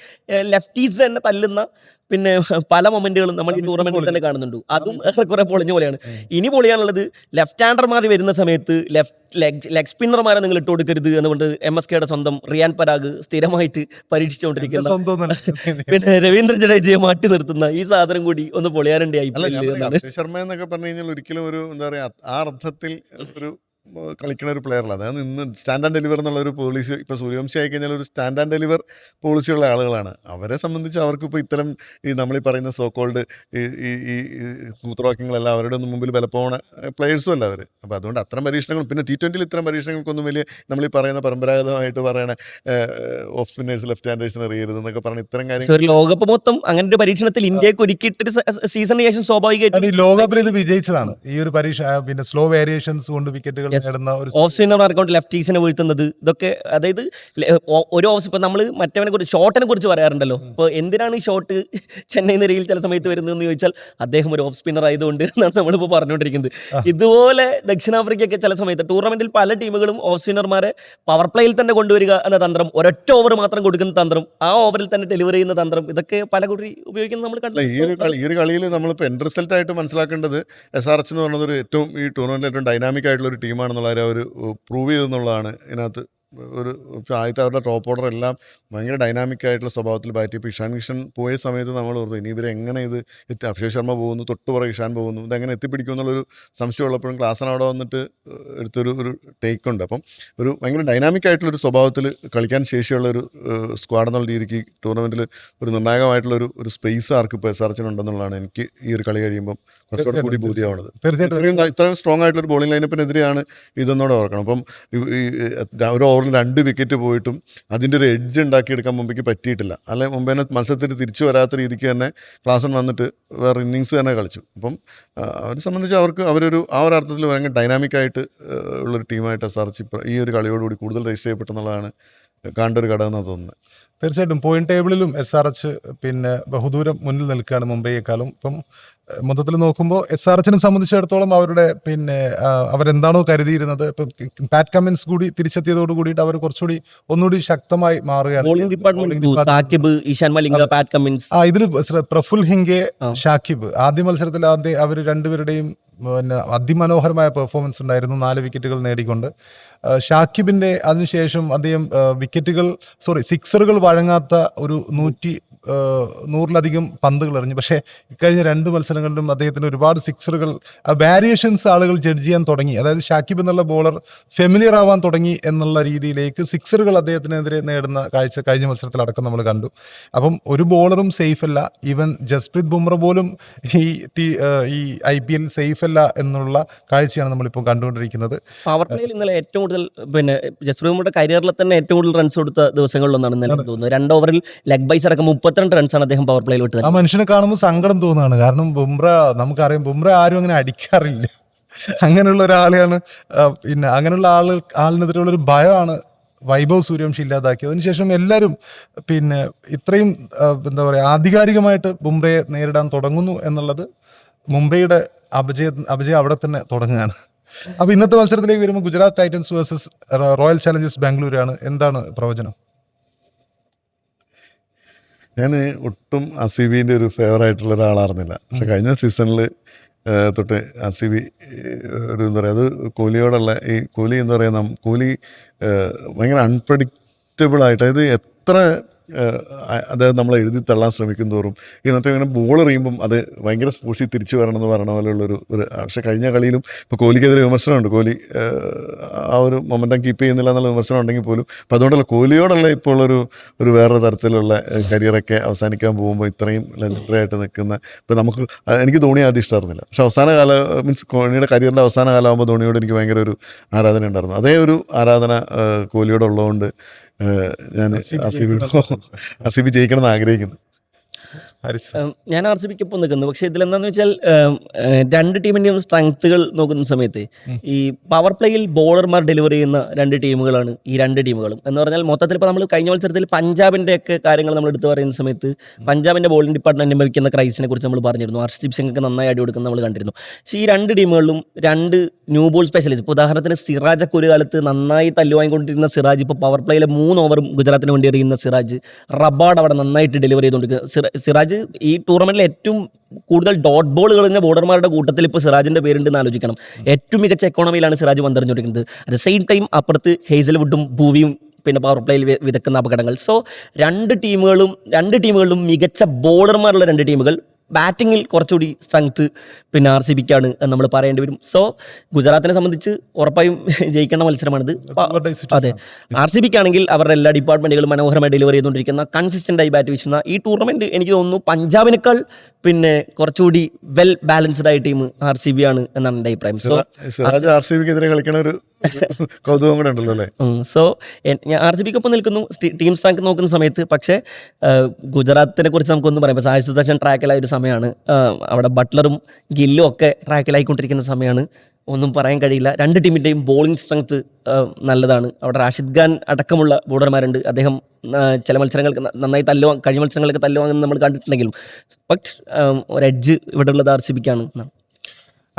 ലെഫ്റ്റീസ് തന്നെ തല്ലുന്ന പിന്നെ പല മൊമെന്റുകളും നമ്മൾ ഈ ടൂർണമെന്റിൽ തന്നെ കാണുന്നുണ്ട്. അതും കുറെ പൊളിഞ്ഞ പോലെയാണ്. ഇനി പൊളിയാനുള്ളത് ലെഫ്റ്റ് ഹാൻഡർമാർ വരുന്ന സമയത്ത് ലെഗ് സ്പിന്നർമാരെ നിങ്ങൾ ഇട്ട് കൊടുക്കരുത് എന്നുകൊണ്ട് MSKയുടെ സ്വന്തം റിയാൻ പരാഗ് സ്ഥിരമായിട്ട് പരീക്ഷിച്ചുകൊണ്ടിരിക്കുന്ന പിന്നെ രവീന്ദ്ര ജഡേജയെ മാറ്റി നിർത്തുന്ന ഈ സാധനം കൂടി ഒന്ന് പൊളിയാനുണ്ട് IPL. അഭിഷേക് ശർമ്മ എന്നൊക്കെ പറഞ്ഞു കഴിഞ്ഞാൽ ഒരിക്കലും ഒരു എന്താ പറയുക ആ അർത്ഥത്തിൽ ഒരു കളിക്കുന്ന ഒരു പ്ലെയറല്ല. അതായത് ഇന്ന് സ്റ്റാൻഡ് ആൻഡ് ഡെലിവർ എന്നുള്ളൊരു പോളിസി ഇപ്പോൾ സൂര്യവംശി ആയി കഴിഞ്ഞാൽ ഒരു സ്റ്റാൻഡ് ആൻഡ് ഡെലിവർ പോളിസിയുള്ള ആളുകളാണ്. അവരെ സംബന്ധിച്ച് അവർക്കിപ്പോൾ ഇത്തരം ഈ നമ്മളീ പറയുന്ന സോ കോൾഡ് ഈ സൂത്രവാക്യങ്ങളെല്ലാം അവരുടെ ഒന്നും മുമ്പിൽ വിലപ്പോണ പ്ലെയേഴ്സും അല്ല അവർ. അപ്പോൾ അതുകൊണ്ട് അത്തരം പരീക്ഷണങ്ങൾ പിന്നെ T20 ഇത്തരം പരീക്ഷണങ്ങൾക്കൊന്നും വലിയ നമ്മളീ പറയുന്ന പരമ്പരാഗതമായിട്ട് പറയണ ഓഫ് സ്പിന്നേഴ്സ് ലെഫ്റ്റ് ഹാൻഡേഴ്സിന് എറിയരുത് എന്നൊക്കെ പറഞ്ഞ ഇത്തരം കാര്യങ്ങൾ ഒരു ലോകകപ്പ് മൊത്തം അങ്ങനെ ഒരു പരീക്ഷണത്തിൽ ഇന്ത്യക്ക് ഒരുക്കിയിട്ടൊരു സീസണിന് ശേഷം സ്വാഭാവികമായിട്ടും ഈ ലോകകപ്പിൽ ഇത് വിജയിച്ചതാണ്. ഈ ഒരു പരീക്ഷ പിന്നെ സ്ലോ വേരിയേഷൻസ് കൊണ്ട് വിക്കറ്റുകൾ നേടുന്ന ഒരു ഓഫ് സ്പിന്നർ അക്കൗണ്ട് ലെഫ്റ്റീസിനെ വീഴ്ത്തുന്നത് ഇതൊക്കെ. അതായത് ഒരു ഓഫ് ഇപ്പോൾ നമ്മൾ മറ്റവനെ കുറിച്ച് ഷോട്ടിനെ കുറിച്ച് പറയാറുണ്ടല്ലോ. ഇപ്പോൾ എന്തിനാണ് ഈ ഷോട്ട് ചെന്നൈ നിരയിൽ ചില സമയത്ത് വരുന്നതെന്ന് ചോദിച്ചാൽ അദ്ദേഹം ഒരു ഓഫ് സ്പിന്നർ ആയതുകൊണ്ട് എന്നാണ് നമ്മളിപ്പോൾ പറഞ്ഞുകൊണ്ടിരിക്കുന്നത്. ഇതുപോലെ ദക്ഷിണാഫ്രിക്കയൊക്കെ ചില സമയത്ത് ടൂർണമെന്റിൽ പല ടീമുകളും ഓഫ് സ്പിന്നർമാരെ പവർ പ്ലേയിൽ തന്നെ കൊണ്ടുവരിക എന്ന തന്ത്രം, ഒരൊറ്റ ഓവർ മാത്രം കൊടുക്കുന്ന തന്ത്രം, ആ ഓവറിൽ തന്നെ ഡെലിവറി ചെയ്യുന്ന തന്ത്രം, ഇതൊക്കെ പല കൂടി ഉപയോഗിക്കുന്നത് നമ്മൾ കണ്ടു. ഈ ഒരു കളിയിൽ നമ്മളിപ്പോൾ എൻഡ് റിസൾട്ട് ആയിട്ട് മനസ്സിലാക്കേണ്ടത് SRH എന്ന് പറയുന്നത് ഏറ്റവും ഈ ടൂർണമെന്റിൽ ഏറ്റവും ഡൈനാമിക് ആയിട്ടുള്ള ഒരു ടീമാണെന്നുള്ള അവർ പ്രൂവ് ചെയ്തെന്നുള്ളതാണ് ഇതിനകത്ത് ഒരു. ആദ്യത്തെ അവരുടെ ടോപ്പ് ഓർഡർ എല്ലാം ഭയങ്കര ഡൈനാമിക് ആയിട്ടുള്ള സ്വഭാവത്തിൽ ബാറ്റ് ചെയ്യും. ഇപ്പോൾ ഇഷാൻ കിഷൻ പോയ സമയത്ത് നമ്മൾ ഓർത്തു ഇനി ഇവരെ എങ്ങനെ ഇത് അഭിഷേക് ശർമ്മ പോകുന്നു, തൊട്ടുപുറകെ ഇഷാൻ പോകുന്നു, ഇതെങ്ങനെ എത്തിപ്പിടിക്കും എന്നുള്ളൊരു സംശയമുള്ളപ്പോഴും ക്ലാസ്സിന് അവിടെ വന്നിട്ട് ഒരു ടേക്കുണ്ട്. അപ്പം ഒരു ഭയങ്കര ഡൈനാമിക് ആയിട്ടുള്ളൊരു സ്വഭാവത്തിൽ കളിക്കാൻ ശേഷിയുള്ളൊരു സ്ക്വാഡ് എന്നുള്ള രീതിക്ക് ടൂർണമെൻറ്റിൽ ഒരു നിർണായകമായിട്ടുള്ളൊരു സ്പേസ് ആർക്ക് ഇപ്പോൾ SRH ഉണ്ടെന്നുള്ളതാണ് എനിക്ക് ഈ ഒരു കളി കഴിയുമ്പം കുറച്ചുകൂടെ കൂടി ബോധ്യമാവുന്നത്. തീർച്ചയായിട്ടും ഇത്രയും സ്ട്രോങ് ആയിട്ടുള്ളൊരു ബോളിംഗ് ലൈനപ്പിനെതിരെയാണ് ഇതെന്നോടെ ഓർക്കണം. അപ്പം ഒരു ഓവറിൽ 2 വിക്കറ്റ് പോയിട്ടും അതിൻ്റെ ഒരു എഡ്ജ് ഉണ്ടാക്കിയെടുക്കാൻ മുമ്പേക്ക് പറ്റിയിട്ടില്ല. അല്ലെങ്കിൽ മുമ്പേനെ മത്സരത്തിൽ തിരിച്ചു വരാത്ത രീതിക്ക് തന്നെ ക്ലാസ്സിൽ വന്നിട്ട് വേറെ ഇന്നിങ്സ് തന്നെ കളിച്ചു. അപ്പം അവരെ സംബന്ധിച്ച് അവരൊരു ആ ഒരു അർത്ഥത്തിൽ ഭയങ്കര ഡൈനാമിക്കായിട്ട് ഉള്ളൊരു ടീമായിട്ട് SRH ഈ ഒരു കളിയോടുകൂടി കൂടുതൽ രജിസ്റ്റർ ചെയ്യപ്പെട്ടെന്നുള്ളതാണ് കാണേണ്ട ഒരു ഘടകം എന്നാണ് തോന്നുന്നത്. തീർച്ചയായിട്ടും പോയിന്റ് ടേബിളിലും SRH പിന്നെ ബഹുദൂരം മുന്നിൽ നിൽക്കുകയാണ് മുംബൈയേക്കാളും. ഇപ്പം മൊത്തത്തിൽ നോക്കുമ്പോൾ SRHനെ സംബന്ധിച്ചിടത്തോളം അവരുടെ പിന്നെ അവരെന്താണോ കരുതിയിരുന്നത്, ഇപ്പം പാറ്റ് കമ്മിൻസ് കൂടി തിരിച്ചെത്തിയതോട് കൂടിയിട്ട് അവർ കുറച്ചുകൂടി ഒന്നുകൂടി ശക്തമായി മാറുകയാണ്. Bowling department Saqib, Ishan Malinga, Pat Cummins, ഇതിൽ പ്രഫുൽ ഹിംഗെ, ഷാക്കിബ് ആദ്യ മത്സരത്തിൽ അവർ രണ്ടുപേരുടെയും പിന്നെ അതിമനോഹരമായ പെർഫോമൻസ് ഉണ്ടായിരുന്നു, 4 വിക്കറ്റുകൾ നേടിക്കൊണ്ട്. ഷാക്കിബിൻ്റെ അതിനുശേഷം അദ്ദേഹം സിക്സറുകൾ വഴങ്ങാത്ത ഒരു 100-ലധികം പന്തുകൾ എറിഞ്ഞു. പക്ഷേ ഇക്കഴിഞ്ഞ 2 മത്സരങ്ങളിലും അദ്ദേഹത്തിന് ഒരുപാട് സിക്സറുകൾ വേരിയേഷൻസ് ആളുകൾ ജഡ്ജ് ചെയ്യാൻ തുടങ്ങി. അതായത് ഷാക്കിബ് എന്നുള്ള ബോളർ ഫെമിലിയർ ആവാൻ തുടങ്ങി എന്നുള്ള രീതിയിലേക്ക് സിക്സറുകൾ അദ്ദേഹത്തിനെതിരെ നേടുന്ന കാഴ്ച കഴിഞ്ഞ മത്സരത്തിലടക്കം നമ്മൾ കണ്ടു. അപ്പം ഒരു ബോളറും സേഫ് അല്ല. ഈവൻ ജസ്പ്രീത് ബുംറ പോലും ഈ IPL സേഫ് അല്ല എന്നുള്ള കാഴ്ചയാണ് നമ്മളിപ്പോൾ കണ്ടുകൊണ്ടിരിക്കുന്നത്. പവർ പ്ലേയിൽ ഇന്നലെ ഏറ്റവും കൂടുതൽ പിന്നെ ജസ്പ്രീത് ബുംറയുടെ കരിയറിൽ തന്നെ ഏറ്റവും കൂടുതൽ റൺസ് കൊടുത്ത ദിവസങ്ങളിലൊന്നാണ് ഇന്നലെ തോന്നുന്നത്. 2 ഓവറിൽ ലെഗ് ബൈസ് അടക്കം 32 റൺസാണ് അദ്ദേഹം പവർ പ്ലേയിൽ വിട്ടത്. ആ മനുഷ്യനെ കാണുമ്പോൾ സങ്കടം തോന്നുകയാണ്. കാരണം നമുക്കറിയാം ബുംറ ആരും അങ്ങനെ അടിക്കാറില്ല. അങ്ങനെയുള്ള ഒരാളെയാണ് പിന്നെ അങ്ങനെയുള്ള ആളിനെതിരെയുള്ളൊരു ഭയമാണ് വൈഭവ് സൂര്യവംശി ഇല്ലാതാക്കിയത്. അതിനുശേഷം എല്ലാവരും പിന്നെ ഇത്രയും എന്താ പറയുക ആധികാരികമായിട്ട് ബുംറയെ നേരിടാൻ തുടങ്ങുന്നു എന്നുള്ളത് മുംബൈയുടെ അപജയം അവിടെ തന്നെ തുടങ്ങുകയാണ്. അപ്പോൾ ഇന്നത്തെ മത്സരത്തിലേക്ക് വരുമ്പോൾ Gujarat Titans versus Royal Challengers ബാംഗ്ലൂരാണ്. എന്താണ് പ്രവചനം? ഞാൻ ഒട്ടും RCBൻ്റെ ഒരു ഫേവറായിട്ടുള്ള ഒരാളായിരുന്നില്ല. പക്ഷെ കഴിഞ്ഞ സീസണിൽ തൊട്ട് RCB ഒരു എന്താ പറയുക, അത് കോഹ്ലിയോടുള്ള ഈ കോഹ്ലി എന്താ പറയുക, കോഹ്ലി ഭയങ്കര അൺപ്രഡിക്റ്റബിൾ ആയിട്ട്, അതായത് എത്ര അതായത് നമ്മൾ എഴുതി തള്ളാൻ ശ്രമിക്കും തോറും ഇന്നത്തെ ഇങ്ങനെ ബോൾ എറിയുമ്പം അത് ഭയങ്കര സ്പോർട്സിൽ തിരിച്ചു വരണമെന്ന് പറയണ പോലെയുള്ളൊരു പക്ഷേ കഴിഞ്ഞ കളിയിലും ഇപ്പോൾ കോഹ്ലിക്കെതിരെ വിമർശനമുണ്ട്. കോഹ്ലി ആ ഒരു മൊമെൻറ്റം കീപ്പ് ചെയ്യുന്നില്ല എന്നുള്ള വിമർശനം ഉണ്ടെങ്കിൽ പോലും അപ്പോൾ അതുകൊണ്ടല്ല കോഹ്ലിയോടുള്ള ഇപ്പോൾ ഒരു വേറെ തരത്തിലുള്ള കരിയറൊക്കെ അവസാനിക്കാൻ പോകുമ്പോൾ ഇത്രയും ലെജൻഡറി ആയിട്ട് നിൽക്കുന്ന, ഇപ്പോൾ നമുക്ക് എനിക്ക് ധോണി ആദ്യം ഇഷ്ടമായിരുന്നില്ല, പക്ഷേ അവസാന കാല മീൻസ് കോഹ്ലിയുടെ കരിയറിൻ്റെ അവസാന കാലമാകുമ്പോൾ ധോണിയോട് എനിക്ക് ഭയങ്കര ഒരു ആരാധന ഉണ്ടായിരുന്നു. അതേ ഒരു ആരാധന കോഹ്ലിയോടുള്ളതുകൊണ്ട് ഞാൻ RCB ജയിക്കണം എന്ന് ആഗ്രഹിക്കുന്നു. ഞാൻ RCBക്കൊപ്പം നിൽക്കുന്നു. പക്ഷേ ഇതിലെന്താന്ന് വെച്ചാൽ രണ്ട് ടീമിൻ്റെയും സ്ട്രെങ്ത്തുകൾ നോക്കുന്ന സമയത്ത് ഈ പവർ പ്ലേയിൽ ബോളർമാർ ഡെലിവർ ചെയ്യുന്ന രണ്ട് ടീമുകളാണ് ഈ രണ്ട് ടീമുകളും. എന്ന് പറഞ്ഞാൽ മൊത്തത്തിൽ ഇപ്പോൾ നമ്മൾ കഴിഞ്ഞ മത്സരത്തിൽ പഞ്ചാബിൻ്റെ ഒക്കെ കാര്യങ്ങൾ നമ്മൾ എടുത്ത് പറയുന്ന സമയത്ത് പഞ്ചാബിൻ്റെ ബോളിംഗ് ഡിപ്പാർട്ട്മെൻറ്റ് അനുഭവിക്കുന്ന ക്രൈസിനെ കുറിച്ച് നമ്മൾ പറഞ്ഞിരുന്നു. ഹർഷ്ദീപ് സിംഗൊക്കെ നന്നായി അടി കൊടുക്കുന്നത് നമ്മൾ കണ്ടിരുന്നു. പക്ഷേ ഈ രണ്ട് ടീമുകളിലും രണ്ട് ന്യൂ ബോൾ സ്പെഷ്യലിസ്റ്റ്, ഇപ്പോൾ ഉദാഹരണത്തിന് സിറാജൊക്കെ ഒരു കാലത്ത് നന്നായി തല്ലുവാങ്ങിക്കൊണ്ടിരുന്ന സിറാജ് ഇപ്പോൾ പവർ പ്ലേയിലെ 3 ഓവറും ഗുജറാത്തിന് വേണ്ടി എറിയുന്ന സിറാജ്, റബാഡ് അവിടെ നന്നായിട്ട് ഡെലിവർ ചെയ്തുകൊണ്ടിരിക്കുക. സിറാജ് ഈ ടൂർണമെന്റിൽ ഏറ്റവും കൂടുതൽ ഡോട്ട് ബോൾ കളിഞ്ഞ ബോളർമാരുടെ കൂട്ടത്തിൽ ഇപ്പോൾ സിറാജിന്റെ പേരുണ്ടെന്ന് ആലോചിക്കണം. ഏറ്റവും മികച്ച എക്കോണമിയിലാണ് സിറാജ് പന്തെറിഞ്ഞുകൊണ്ടിരിക്കുന്നത്. അറ്റ് ദ സെയിം ടൈം അപ്പുറത്ത് ഹേസൽവുഡും ഭൂവിയും പിന്നെ പവർ പ്ലേയിൽ വിതക്കുന്ന അപകടങ്ങൾ. സോ രണ്ട് ടീമുകളിലും മികച്ച ബോളർമാരുള്ള രണ്ട് ടീമുകൾ. ബാറ്റിങ്ങിൽ കുറച്ചുകൂടി സ്ട്രെങ്ത്ത് പിന്നെ RCBക്കാണ് എന്ന് നമ്മൾ പറയേണ്ടി വരും. സോ ഗുജറാത്തിനെ സംബന്ധിച്ച് ഉറപ്പായും ജയിക്കേണ്ട മത്സരമാണിത്. അതെ, RCBക്കാണെങ്കിൽ അവരുടെ എല്ലാ ഡിപ്പാർട്ട്മെൻറ്റുകളും മനോഹരമായി ഡെലിവർ ചെയ്തുകൊണ്ടിരിക്കുന്ന കൺസിസ്റ്റൻ്റായി ബാറ്റ് വീശുന്ന ഈ ടൂർണമെൻറ്റ് എനിക്ക് തോന്നുന്നു പഞ്ചാബിനേക്കാൾ പിന്നെ കുറച്ചുകൂടി വെൽ ബാലൻസ്ഡ് ആയ ടീം RCB ആണ് എന്നാണ് എൻ്റെ അഭിപ്രായം. സോ സിറാജ് RCBക്കെതിരെ കളിക്കണ ഒരു കൗതുകം കൂടെ ഉണ്ടല്ലോ അല്ലേ? സോ ഞാൻ RCBക്കൊപ്പം നിൽക്കുന്നു ടീം സ്ട്രെങ്ത് നോക്കുന്ന സമയത്ത്. പക്ഷേ ഗുജറാത്തിനെ കുറിച്ച് നമുക്കൊന്നും പറയാം. ഇപ്പോൾ സായി സുദർശൻ ട്രാക്കിലായ ഒരു സമയമാണ്, അവിടെ ബട്ട്ലറും ഗില്ലും ഒക്കെ ട്രാക്കിലായിക്കൊണ്ടിരിക്കുന്ന സമയമാണ്. ഒന്നും പറയാൻ കഴിയില്ല. രണ്ട് ടീമിൻ്റെയും ബോളിംഗ് സ്ട്രെങ്ത്ത് നല്ലതാണ്. അവിടെ റാഷിദ് ഖാൻ അടക്കമുള്ള ബോളർമാരുണ്ട്. അദ്ദേഹം ചില മത്സരങ്ങൾക്ക് നന്നായി കഴിഞ്ഞ മത്സരങ്ങളൊക്കെ തല്ലുവാങ്ങുന്നത് നമ്മൾ കണ്ടിട്ടുണ്ടെങ്കിലും ബട്ട് ഒരു എഡ്ജ് ഇവിടെ ഉള്ളത് RCBക്കാണ്.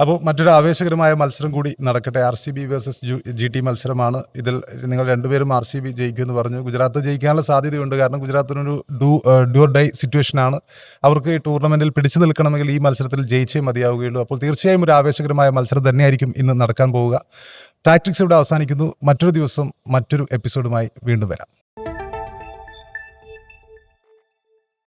അപ്പോൾ മറ്റൊരു ആവേശകരമായ മത്സരം കൂടി നടക്കട്ടെ. RCB വേഴ്സസ് GT മത്സരമാണ്. ഇതിൽ നിങ്ങൾ രണ്ടുപേരും RCB ജയിക്കുമെന്ന് പറഞ്ഞു. ഗുജറാത്ത് ജയിക്കാനുള്ള സാധ്യതയുണ്ട്. കാരണം ഗുജറാത്തിനൊരു ഡു ഓർ ഡൈ സിറ്റുവേഷനാണ്. അവർക്ക് ഈ ടൂർണമെൻറ്റിൽ പിടിച്ചു നിൽക്കണമെങ്കിൽ ഈ മത്സരത്തിൽ ജയിച്ചേ മതിയാവുകയുള്ളൂ. അപ്പോൾ തീർച്ചയായും ഒരു ആവേശകരമായ മത്സരം തന്നെയായിരിക്കും ഇന്ന് നടക്കാൻ പോവുക. ടാക്ടിക്സ് ഇവിടെ അവസാനിക്കുന്നു. മറ്റൊരു ദിവസം മറ്റൊരു എപ്പിസോഡുമായി വീണ്ടും വരാം.